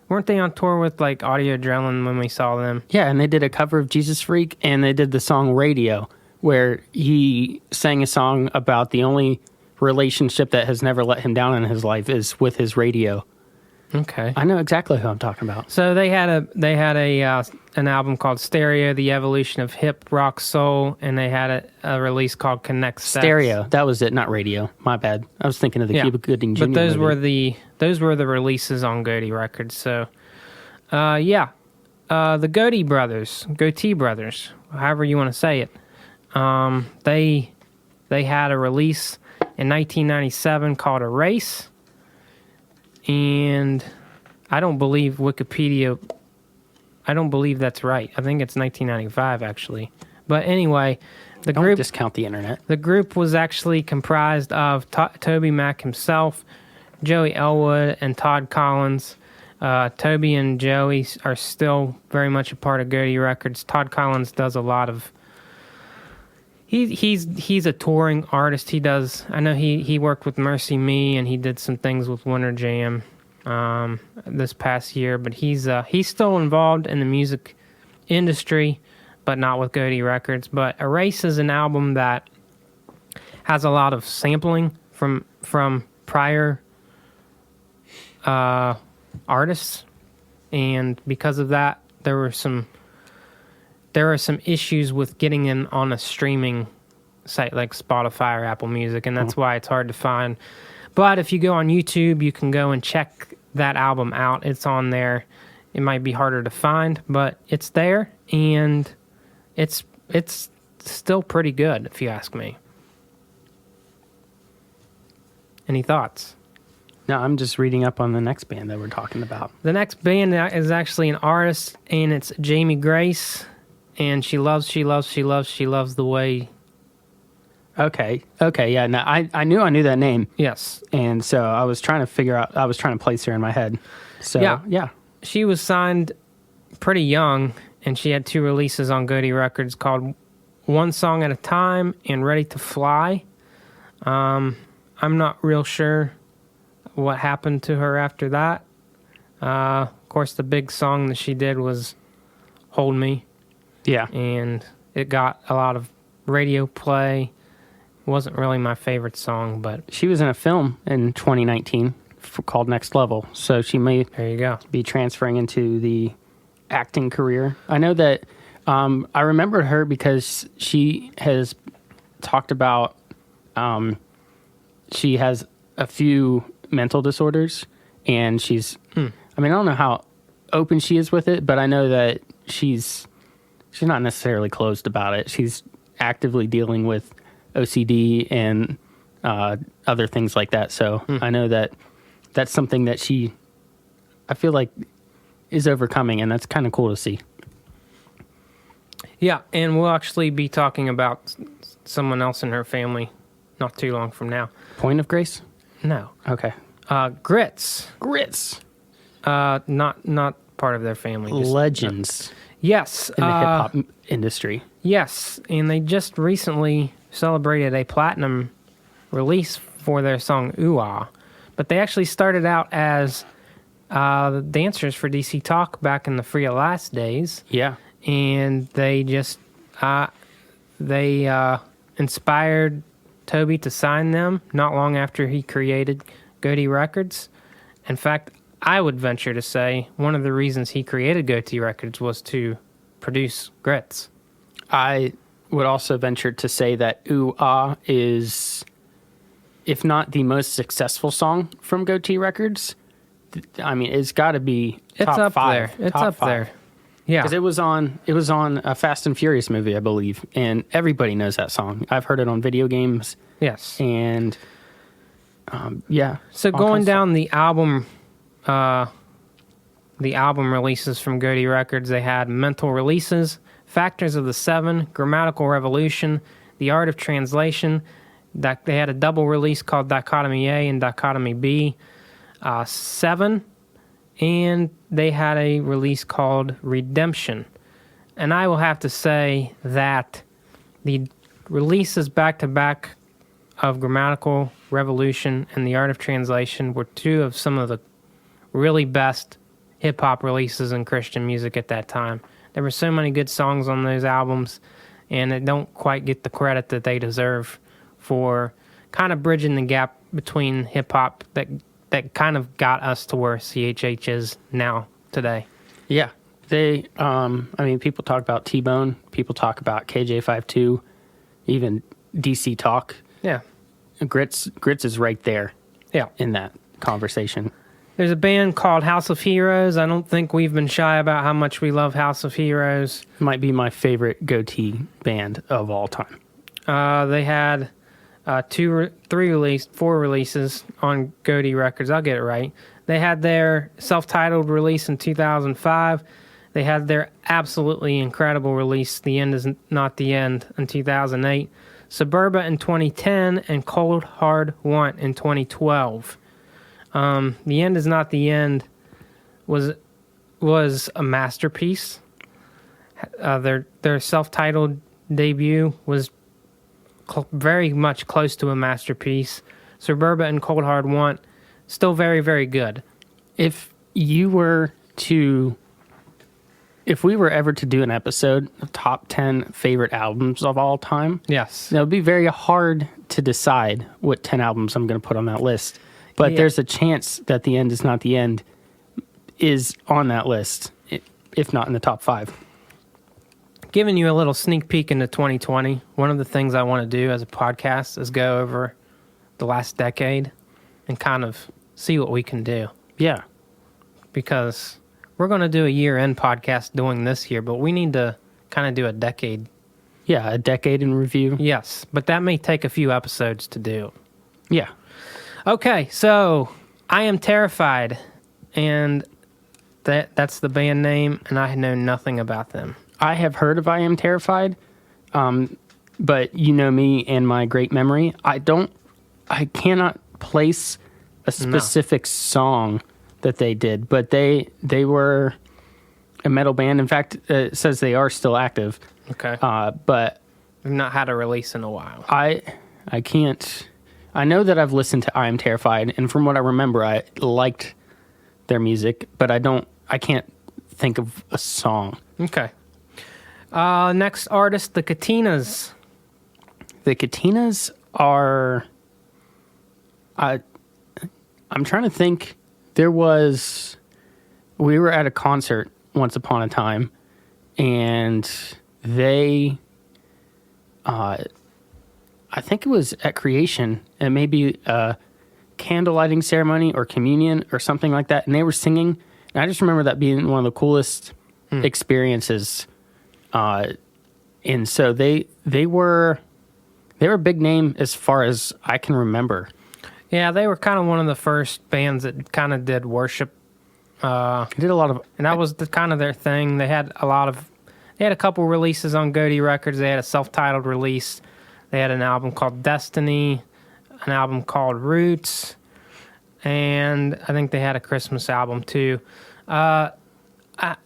weren't they on tour with like Audio Adrenaline when we saw them? Yeah, and they did a cover of Jesus Freak, and they did the song Radio, where he sang a song about the only relationship that has never let him down in his life is with his radio. Okay, I know exactly who I'm talking about. So they had an album called Stereo: The Evolution of Hip Rock Soul, and they had a release called Connect Sex. Stereo, that was it, not Radio. My bad. I was thinking of the Cuba Gooding Jr. But those movie. were the releases on Gotee Records. So, the Gotee Brothers, however you want to say it. They had a release in 1997 called Erase, and I don't believe Wikipedia. I don't believe that's right. I think it's 1995 actually. But anyway, Don't discount the internet. The group was actually comprised of TobyMac himself, Joey Elwood, and Todd Collins. Toby and Joey are still very much a part of Gotee Records. Todd Collins does a lot of. He's a touring artist. I know he worked with Mercy Me, and he did some things with Winter Jam this past year. But he's still involved in the music industry, but not with Gotee Records. But Erase is an album that has a lot of sampling from prior artists, and because of that, there are some issues with getting in on a streaming site like Spotify or Apple Music, and that's why it's hard to find. But if you go on YouTube, you can go and check that album out. It's on there. It might be harder to find, but it's there, and it's still pretty good, if you ask me. Any thoughts? No, I'm just reading up on the next band that we're talking about. The next band is actually an artist, and it's Jamie Grace, and she loves the way. Okay, yeah. No, I knew that name. Yes, and so I was trying to place her in my head. So yeah. She was signed pretty young, and she had 2 releases on Gotee Records called One Song at a Time and Ready to Fly. I'm not real sure what happened to her after that. Of course, the big song that she did was Hold Me. Yeah. And it got a lot of radio play. It wasn't really my favorite song, but... She was in a film in 2019 called Next Level, so she may there you go. Be transferring into the acting career. I know that I remembered her because she has talked about she has a few mental disorders, and she's I mean, I don't know how open she is with it, but I know that she's not necessarily closed about it. She's actively dealing with OCD and other things like that. So I know that that's something that I feel like is overcoming, and that's kind of cool to see. Yeah, and we'll actually be talking about someone else in her family not too long from now. Point of Grace? No. Okay. Grits. Not part of their family. Legends. Yes. In the hip-hop industry. Yes, and they just recently celebrated a platinum release for their song Ooh Ah. But they actually started out as the dancers for DC Talk back in the Free at Last days. Yeah. And they just inspired Toby to sign them not long after he created Gotee Records. In fact, I would venture to say one of the reasons he created Gotee Records was to produce Grits. I would also venture to say that Ooh Ah is, if not the most successful song from Gotee Records, I mean, it's got to be top up 5. there. It's top up 5. there. Yeah, because it was on a Fast and Furious movie, I believe, and everybody knows that song. I've heard it on video games. Yes, and yeah. So going down the album releases from Gotee Records, they had Mental Releases, Factors of the Seven, Grammatical Revolution, The Art of Translation. They had a double release called Dichotomy A and Dichotomy B. 7. And they had a release called Redemption. And I will have to say that the releases back-to-back of Grammatical Revolution and The Art of Translation were two of some of the really best hip-hop releases in Christian music at that time. There were so many good songs on those albums, and it don't quite get the credit that they deserve for kind of bridging the gap between hip-hop that kind of got us to where CHH is now today. Yeah. They, I mean, people talk about T-Bone, people talk about KJ52, even DC Talk. Yeah. Grits is right there. Yeah. In that conversation. There's a band called House of Heroes. I don't think we've been shy about how much we love House of Heroes. Might be my favorite Gotee band of all time. They had 4 releases on Gotee Records. I'll get it right. They had their self-titled release in 2005. They had their absolutely incredible release, The End Is Not the End, in 2008. Suburba in 2010, and Cold Hard Want in 2012. The End Is Not the End was a masterpiece. Their self-titled debut was very much close to a masterpiece. Suburba and Cold Hard Want, still very, very good. If we were ever to do an episode of top 10 favorite albums of all time, yes, it would be very hard to decide what 10 albums I'm going to put on that list. But there's a chance that The End Is Not the End is on that list, if not in the top 5. Giving you a little sneak peek into 2020, one of the things I want to do as a podcast is go over the last decade and kind of see what we can do. Yeah. Because we're going to do a year-end podcast doing this year, but we need to kind of do a decade. Yeah, a decade in review. Yes, but that may take a few episodes to do. Yeah. Okay, so I Am Terrified, and that's the band name, and I know nothing about them. I have heard of I Am Terrified, but you know me and my great memory. I cannot place a specific song that they did, but they were a metal band. In fact, it says they are still active. Okay. But we've not had a release in a while. I can't. I know that I've listened to I Am Terrified, and from what I remember, I liked their music, but I can't think of a song. Okay. Next artist, the Katinas. The Katinas are... I'm trying to think. We were at a concert once upon a time, and they... I think it was at Creation, and maybe a candle lighting ceremony or communion or something like that, and they were singing, and I just remember that being one of the coolest experiences. And so they were a big name as far as I can remember. Yeah, they were kind of one of the first bands that kind of did worship. Did a lot of, and that was kind of their thing. They had a couple releases on Gotee Records. They had a self-titled release. They had an album called Destiny, an album called Roots, and I think they had a Christmas album too.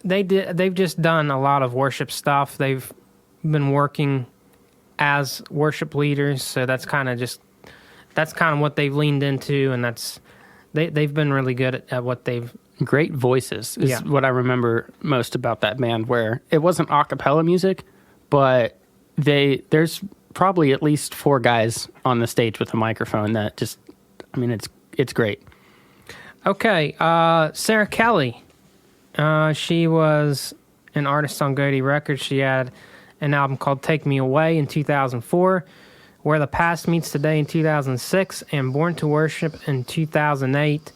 They've just done a lot of worship stuff. They've been working as worship leaders, so that's kind of what they've leaned into, and they've been really good at what they've great voices is what I remember most about that band, where it wasn't a cappella music, but there's probably at least 4 guys on the stage with a microphone that just, I mean, it's great. Okay, Sara Kelly. She was an artist on Gotee Records. She had an album called Take Me Away in 2004, Where the Past Meets Today in 2006, and Born to Worship in 2008.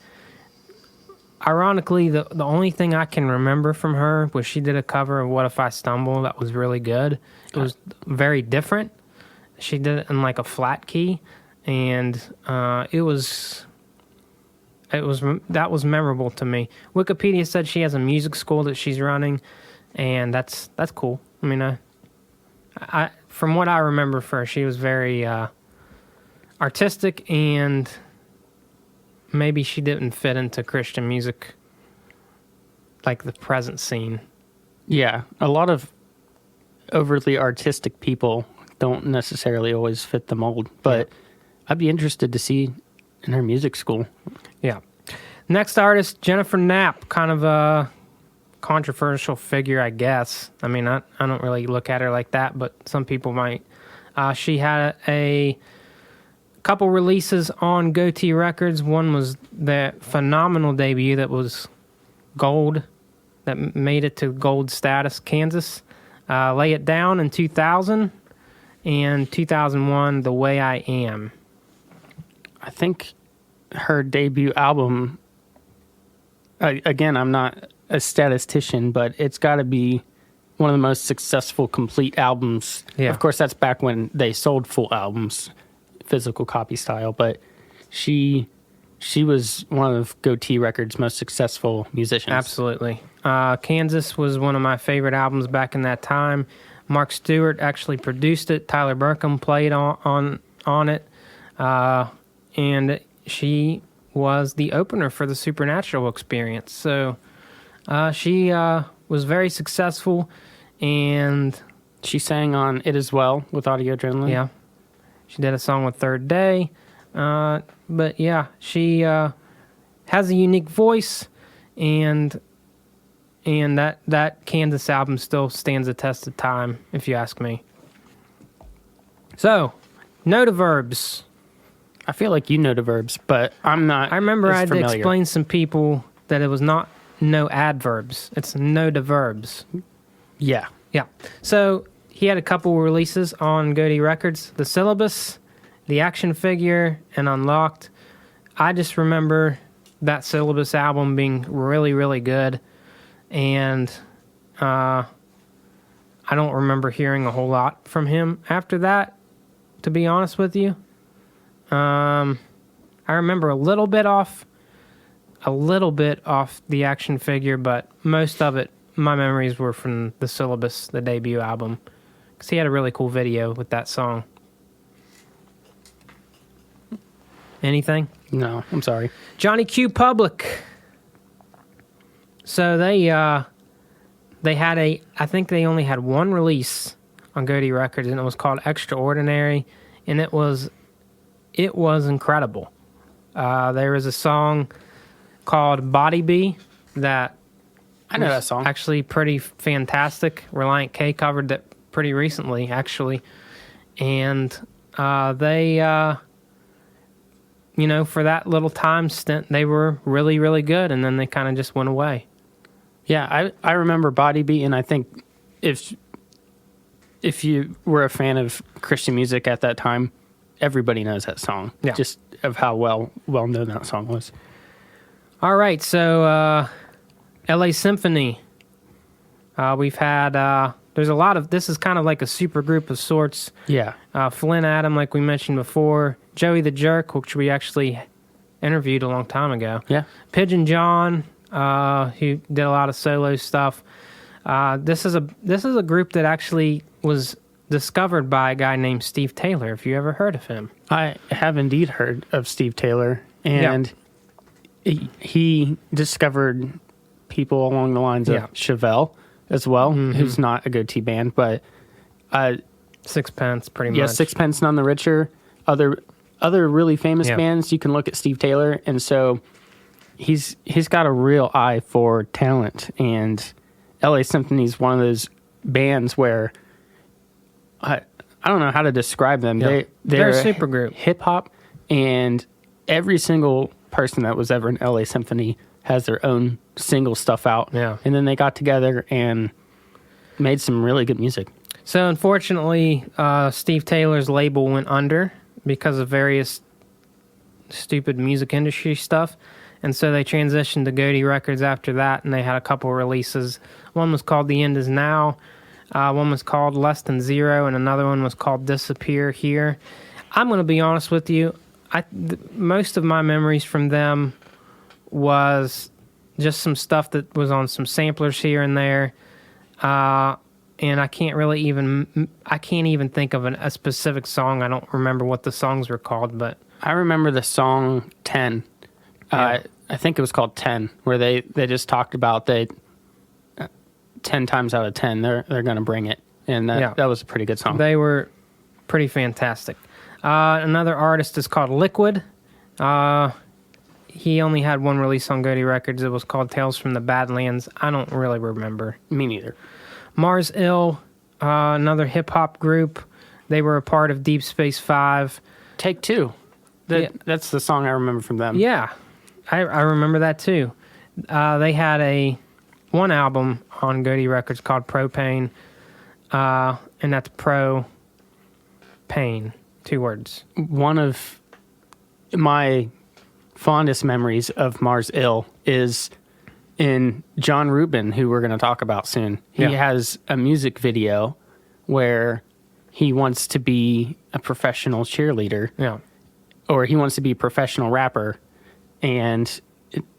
Ironically, the only thing I can remember from her was she did a cover of What If I Stumble that was really good. It was very different. She did it in like a flat key, and that was memorable to me. Wikipedia said she has a music school that she's running, and that's cool. I mean, I from what I remember for her, she was very artistic, and maybe she didn't fit into Christian music, like the present scene. Yeah, a lot of overly artistic people don't necessarily always fit the mold, but I'd be interested to see in her music school. Yeah. Next artist, Jennifer Knapp, kind of a controversial figure, I guess. I mean, I don't really look at her like that, but some people might. She had a couple releases on Gotee Records. One was the phenomenal debut that was gold, that made it to gold status, Kansas. Lay It Down in 2000, and 2001, The Way I Am. I think her debut album, again, I'm not a statistician, but it's got to be one of the most successful complete albums. Yeah. Of course, that's back when they sold full albums, physical copy style, but she was one of Gotee Records' most successful musicians. Absolutely. Kansas was one of my favorite albums back in that time. Mark Stewart actually produced it. Tyler Burkham played on it. And she was the opener for the Supernatural Experience. So she was very successful, and she sang on It As Well with Audio Adrenaline. Yeah. She did a song with Third Day. But yeah, she has a unique voice, and that Kansas album still stands the test of time, if you ask me. So, notaverbs. I feel like you know the verbs, but I'm not. I remember I had familiar. to explain some people that it was not no adverbs. It's notaverbs. Yeah. Yeah. So he had a couple releases on Gotee Records: The Syllabus, The Action Figure, and Unlocked. I just remember that Syllabus album being really, really good, and I don't remember hearing a whole lot from him after that, to be honest with you. I remember a little bit off The Action Figure, but most of it, my memories were from The Syllabus, the debut album, because he had a really cool video with that song. Anything? No, I'm sorry. Johnny Q Public. So they had I think they only had one release on Gotee Records, and it was called Extraordinary, and it was incredible. There is a song called Body Bee that I know that song. Actually pretty fantastic. Reliant K covered that pretty recently, actually. And they, for that little time stint, they were really, really good, and then they kind of just went away. Yeah, I remember Body Bee, and I think if you were a fan of Christian music at that time, everybody knows that song. Yeah. Just of how well known that song was. All right, so LA Symphony. We've had there's a lot of, this is kind of like a super group of sorts. Yeah. Flynn Adam, like we mentioned before, Joey the Jerk, which we actually interviewed a long time ago. Yeah. Pigeon John, who did a lot of solo stuff. This is a group that actually was discovered by a guy named Steve Taylor. Have you ever heard of him? I have indeed heard of Steve Taylor, and he discovered people along the lines of Chevelle as well, who's not a Gotee band, but Sixpence, pretty much. Yeah, Sixpence None the Richer, other really famous bands. You can look at Steve Taylor, and so he's got a real eye for talent, and LA Symphony is one of those bands where I don't know how to describe them. Yeah. They're a super group. Hip hop, and every single person that was ever in LA Symphony has their own single stuff out. Yeah. And then they got together and made some really good music. So unfortunately, Steve Taylor's label went under because of various stupid music industry stuff. And so they transitioned to Gotee Records after that, and they had a couple releases. One was called The End Is Now, one was called Less Than Zero, and another one was called Disappear Here. I'm going to be honest with you. Most of my memories from them was just some stuff that was on some samplers here and there. And I can't even think of a specific song. I don't remember what the songs were called, but I remember the song 10. Yeah. I think it was called 10, where they just talked about 10 times out of 10 they're going to bring it, and that was a pretty good song. They were pretty fantastic. Another artist is called Liquid. He only had one release on Gotee Records. It was called Tales from the Badlands. I don't really remember. Me neither. Mars Ill, another hip-hop group. They were a part of Deep Space 5. Take Two. That's the song I remember from them. Yeah, I remember that too. They had one album on Gotee Records called Propane, and that's Pro Pain, 2 words. One of my fondest memories of Mars Ill is in John Rubin, who we're going to talk about soon. He has a music video where he wants to be a professional cheerleader. Yeah. Or he wants to be a professional rapper, and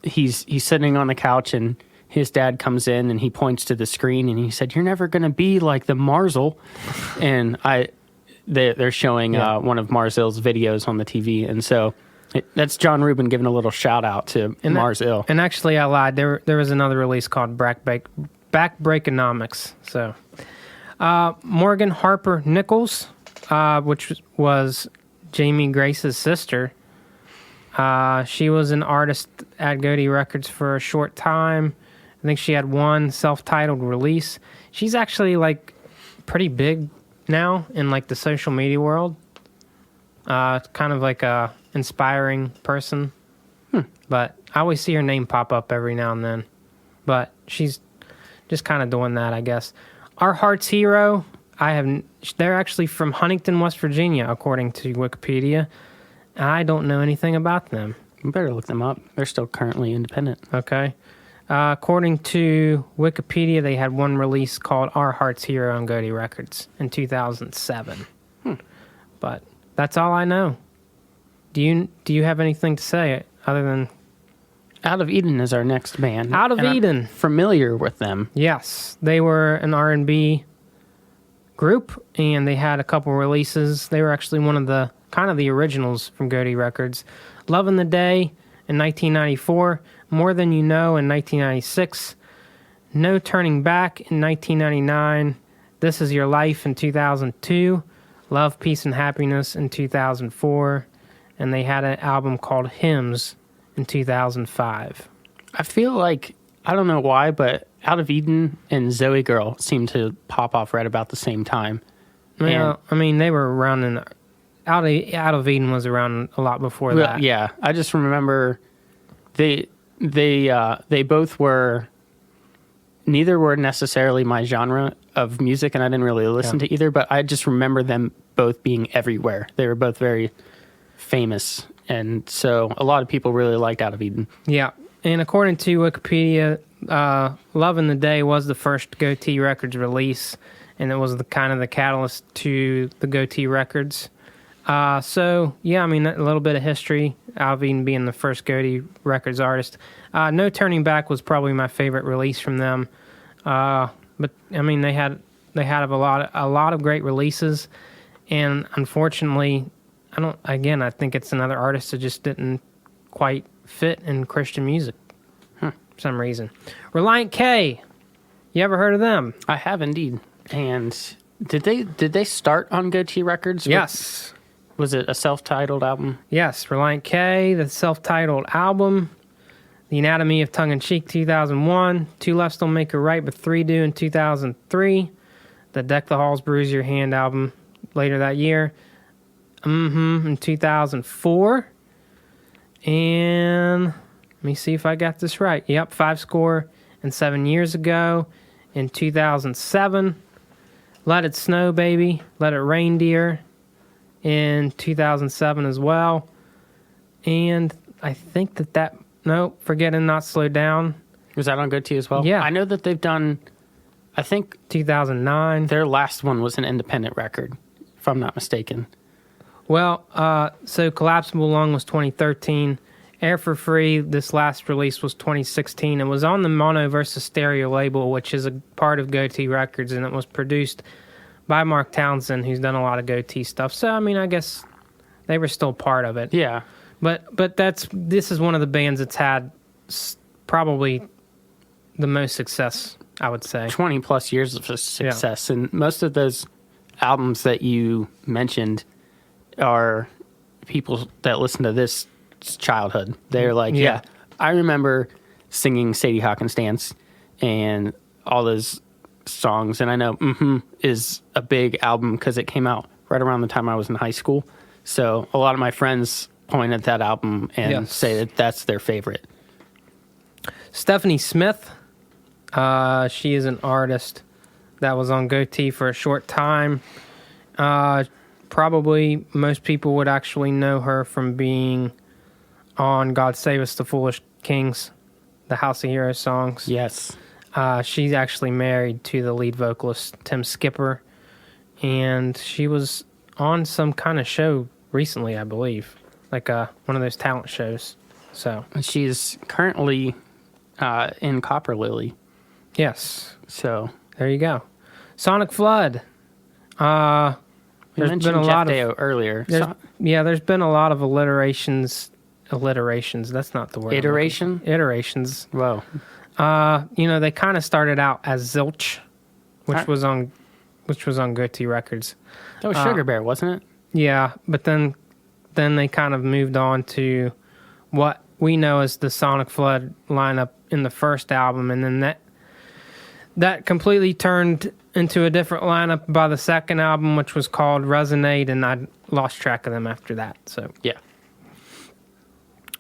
he's sitting on the couch, and his dad comes in and he points to the screen and he said, "You're never going to be like the Marzl." And they're showing one of Mars Ill's videos on the TV, and so that's John Rubin giving a little shout out to Mars Ill. And actually, I lied. There was another release called Backbreakonomics. So Morgan Harper Nichols, which was Jamie Grace's sister. She was an artist at Gotee Records for a short time. I think she had one self-titled release. She's actually like pretty big now in like the social media world. Kind of like a inspiring person. But I always see her name pop up every now and then. But she's just kind of doing that, I guess. Our Heart's Hero, they're actually from Huntington, West Virginia, according to Wikipedia. I don't know anything about them. You better look them up. They're still currently independent. Okay. According to Wikipedia, they had one release called Our Heart's Hero on Gotee Records in 2007. But that's all I know. Do you have anything to say other than... Out of Eden is our next band. Out of Eden. I'm familiar with them. Yes. They were an R&B group, and they had a couple releases. They were actually one of the kind of the originals from Gotee Records. Love in the Day in 1994, More Than You Know in 1996, No Turning Back in 1999, This Is Your Life in 2002, Love, Peace, and Happiness in 2004, and they had an album called Hymns in 2005. I feel like, I don't know why, but Out of Eden and Zoe Girl seem to pop off right about the same time. Well, I mean, they were around Out of Eden was around a lot before that. Yeah, I just remember they both were, neither were necessarily my genre of music, and I didn't really listen to either, but I just remember them both being everywhere. They were both very famous, and so a lot of people really liked Out of Eden. Yeah, and according to Wikipedia, Love in the Day was the first Gotee Records release, and it was the kind of the catalyst to the Gotee Records. So, yeah, I mean, a little bit of history, Out of Eden being the first Gotee Records artist. No Turning Back was probably my favorite release from them. But, I mean, they had a lot of great releases, and unfortunately, I think it's another artist that just didn't quite fit in Christian music for some reason. Reliant K, you ever heard of them? I have indeed. And did they start on Gotee Records? Yes. Was it a self-titled album? Yes, Reliant K, the self-titled album. The Anatomy of Tongue in Cheek, 2001. Two Lefts Don't Make a Right, but Three Do in 2003. The Deck the Halls, Bruise Your Hand album later that year. In 2004. And let me see if I got this right. Yep, 5 Score and 7 Years Ago in 2007. Let It Snow, Baby. Let It Rain, Dear in 2007 as well. And I think that no, Forgetting Not Slow Down. Was that on Gotee as well? Yeah. I know that they've done, I think 2009. their last one was an independent record, if I'm not mistaken. Well, so Collapsible Lung was 2013. Air for Free, this last release was 2016. It was on the Mono versus Stereo label, which is a part of Gotee Records, and it was produced by Mark Townsend, who's done a lot of Gotee stuff. So, I mean, I guess they were still part of it. Yeah. But this is one of the bands that's had probably the most success, I would say. 20 plus years of success. Yeah. And most of those albums that you mentioned are people that listen to this childhood. They're like, yeah, I remember singing Sadie Hawkins Dance and all those songs. And I know is a big album because it came out right around the time I was in high school. So a lot of my friends point at that album and say that that's their favorite. Stephanie Smith, she is an artist that was on Gotee for a short time. Probably most people would actually know her from being on God Save Us the Foolish Kings, the House of Heroes songs. Yes. She's actually married to the lead vocalist, Tim Skipper, and she was on some kind of show recently, I believe, like one of those talent shows. So she's currently in Copper Lily. Yes. So there you go. Sonic Flood. There's been a lot of earlier. There's been a lot of alliterations. That's not the word. Iterations. Whoa. They kind of started out as Zilch, which was on Gotee Records. That was Sugar Bear, wasn't it? Yeah, but then they kind of moved on to what we know as the Sonic Flood lineup in the first album, and then that completely turned into a different lineup by the second album, which was called Resonate, and I lost track of them after that. So yeah.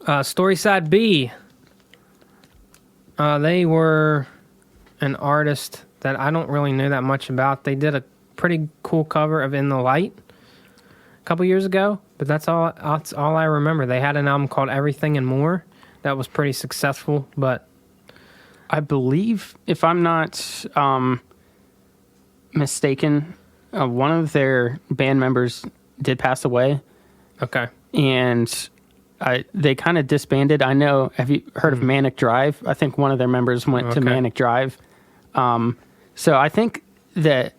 Storyside B. They were an artist that I don't really know that much about. They did a pretty cool cover of In the Light a couple years ago, but that's all I remember. They had an album called Everything and More that was pretty successful, but I believe, if I'm not mistaken, one of their band members did pass away. Okay. And they kind of disbanded. I know, have you heard of Manic Drive? I think one of their members went to Manic Drive. So I think that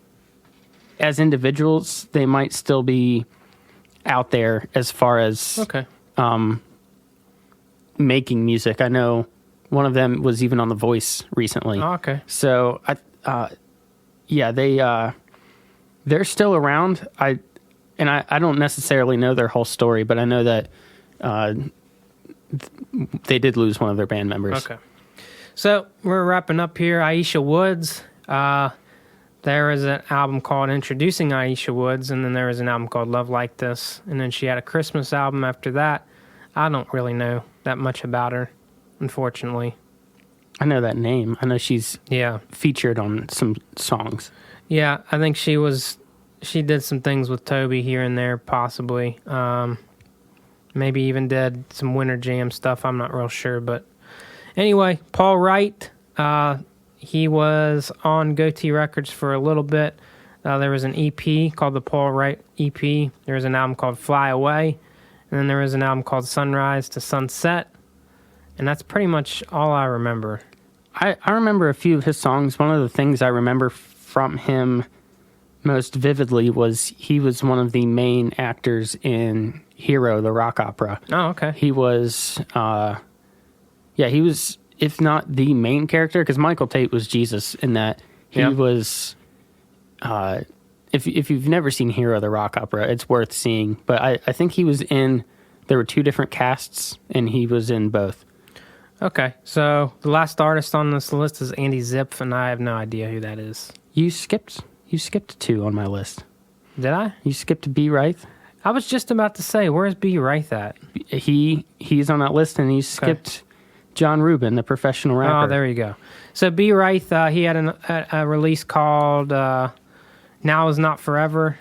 as individuals, they might still be out there as far as making music. I know one of them was even on The Voice recently. Oh, okay. So they're still around. I don't necessarily know their whole story, but I know that they did lose one of their band members. Okay. So we're wrapping up here. Aisha Woods. There is an album called Introducing Aisha Woods, and then there was an album called Love Like This, and then she had a Christmas album after that. I don't really know that much about her, unfortunately. I know that name. I know she's featured on some songs. Yeah, I think she did some things with Toby here and there, possibly. Maybe even did some Winter Jam stuff. I'm not real sure, but anyway, Paul Wright. He was on Gotee Records for a little bit. There was an EP called the Paul Wright EP. There was an album called Fly Away. And then there was an album called Sunrise to Sunset. And that's pretty much all I remember. I remember a few of his songs. One of the things I remember from him most vividly was he was one of the main actors in Hero, the rock opera. Oh, okay. He was, he was, if not the main character, because Michael Tate was Jesus in that. He was, if you've never seen Hero, the rock opera, it's worth seeing. But I think he was there were two different casts, and he was in both. Okay, so the last artist on this list is Andy Zipf, and I have no idea who that is. You skipped 2 on my list. Did I? You skipped B. Reith. I was just about to say, where's B. Reith at? He's on that list, and he skipped John Rubin, the professional rapper. Oh, there you go. So B. Reith, he had a release called Now Is Not Forever,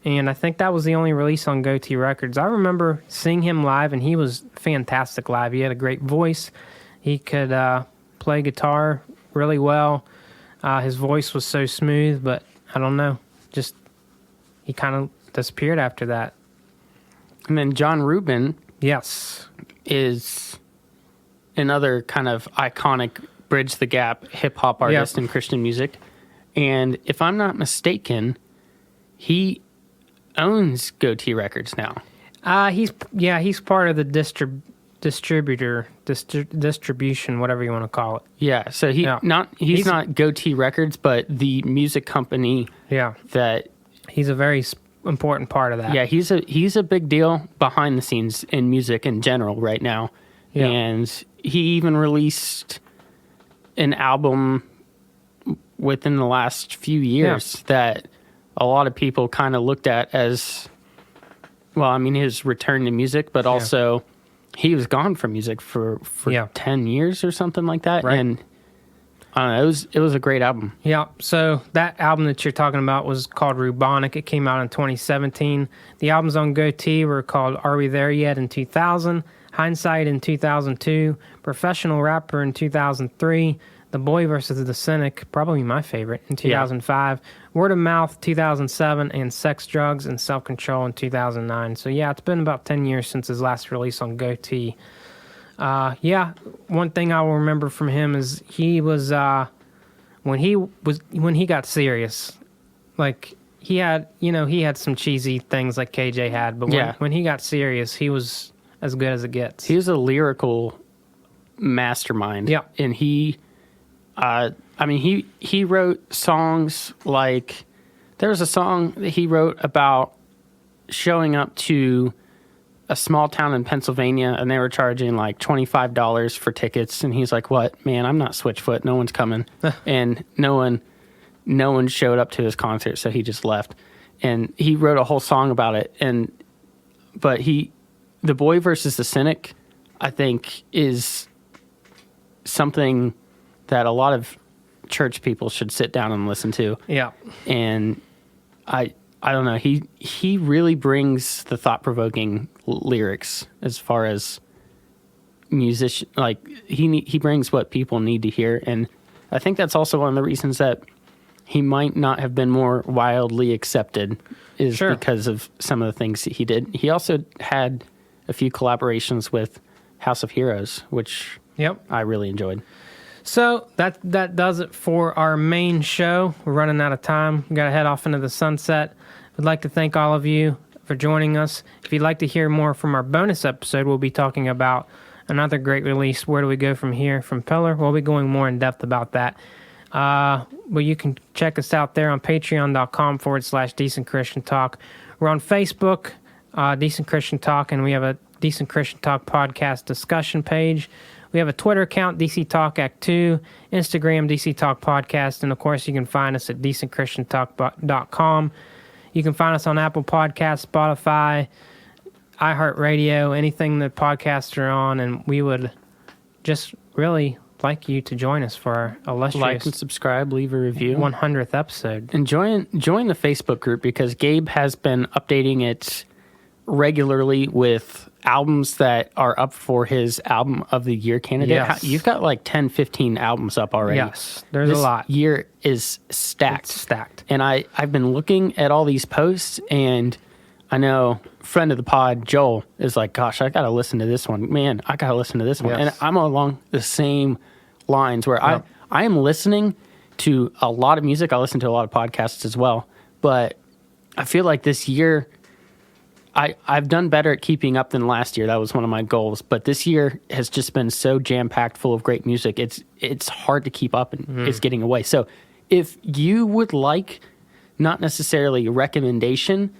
and I think that was the only release on Gotee Records. I remember seeing him live, and he was fantastic live. He had a great voice. He could play guitar really well. His voice was so smooth, but I don't know. Just he kind of disappeared after that. And then John Rubin, yes, is another kind of iconic bridge the gap hip hop artist in Christian music. And if I'm not mistaken, he owns Gotee Records now. He's part of the distribution, whatever you want to call it. Yeah, so he's not Gotee Records, but the music company. Yeah, that he's a very important part of that. Yeah, he's a big deal behind the scenes in music in general right now. Yeah. And he even released an album within the last few years that a lot of people kind of looked at as, well, I mean, his return to music, but also he was gone from music for 10 years or something like that. Right. And I don't know, it was a great album. Yeah, so that album that you're talking about was called Rubonic. It came out in 2017. The albums on Gotee were called Are We There Yet in 2000, Hindsight in 2002, Professional Rapper in 2003, The Boy versus the Cynic, probably my favorite, in 2005, Word of Mouth 2007, and Sex, Drugs, and Self-Control in 2009. So yeah, it's been about 10 years since his last release on Gotee. One thing I will remember from him is he was when he got serious, like he had some cheesy things like KJ had, but when he got serious, he was as good as it gets. He was a lyrical mastermind. Yeah, and he wrote songs like there was a song that he wrote about showing up to a small town in Pennsylvania, and they were charging like $25 for tickets, and he's like, "What, man? I'm not Switchfoot. No one's coming." And no one showed up to his concert, so he just left. And he wrote a whole song about it. But The Boy versus the Cynic, I think, is something that a lot of church people should sit down and listen to. Yeah. And I don't know. He really brings the thought-provoking lyrics as far as musician. Like he brings what people need to hear, and I think that's also one of the reasons that he might not have been more wildly accepted is because of some of the things that he did. He also had a few collaborations with House of Heroes, which I really enjoyed. So that does it for our main show. We're running out of time. We got to head off into the sunset. I'd like to thank all of you for joining us. If you'd like to hear more from our bonus episode, we'll be talking about another great release, Where Do We Go From Here, from Pillar. We'll be going more in depth about that. But you can check us out there on patreon.com/Decent Christian Talk. We're on Facebook, Decent Christian Talk, and we have a Decent Christian Talk podcast discussion page. We have a Twitter account, DC Talk Act 2, Instagram, DC Talk Podcast, and of course you can find us at decentchristiantalk.com. You can find us on Apple Podcasts, Spotify, iHeartRadio, anything that podcasts are on, and we would just really like you to join us for our illustrious like and subscribe, leave a review, 100th episode. And join the Facebook group, because Gabe has been updating it regularly with albums that are up for his album of the year candidate. Yes. You've got like 10, 15 albums up already. Yes, there's a lot. This year is stacked. It's stacked. And I've been looking at all these posts, and I know friend of the pod, Joel, is like, gosh, I got to listen to this one. Man, I got to listen to this one. Yes. And I'm along the same lines where I am listening to a lot of music. I listen to a lot of podcasts as well. But I feel like this year I've done better at keeping up than last year. That was one of my goals. But this year has just been so jam-packed full of great music. It's hard to keep up, and it's getting away. So if you would like, not necessarily a recommendation,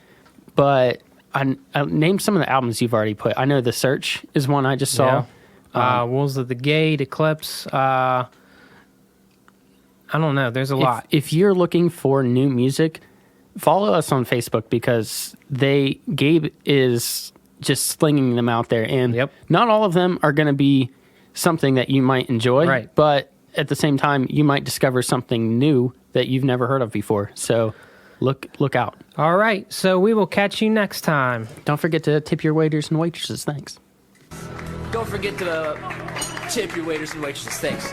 but I name some of the albums you've already put. I know The Search is one I just saw. Wolves of the Gate, Eclipse. I don't know. There's a lot. If you're looking for new music, follow us on Facebook because Gabe is just slinging them out there. And not all of them are going to be something that you might enjoy. Right. But at the same time, you might discover something new that you've never heard of before. So look out. All right. So we will catch you next time. Don't forget to tip your waiters and waitresses. Thanks. Don't forget to tip your waiters and waitresses. Thanks.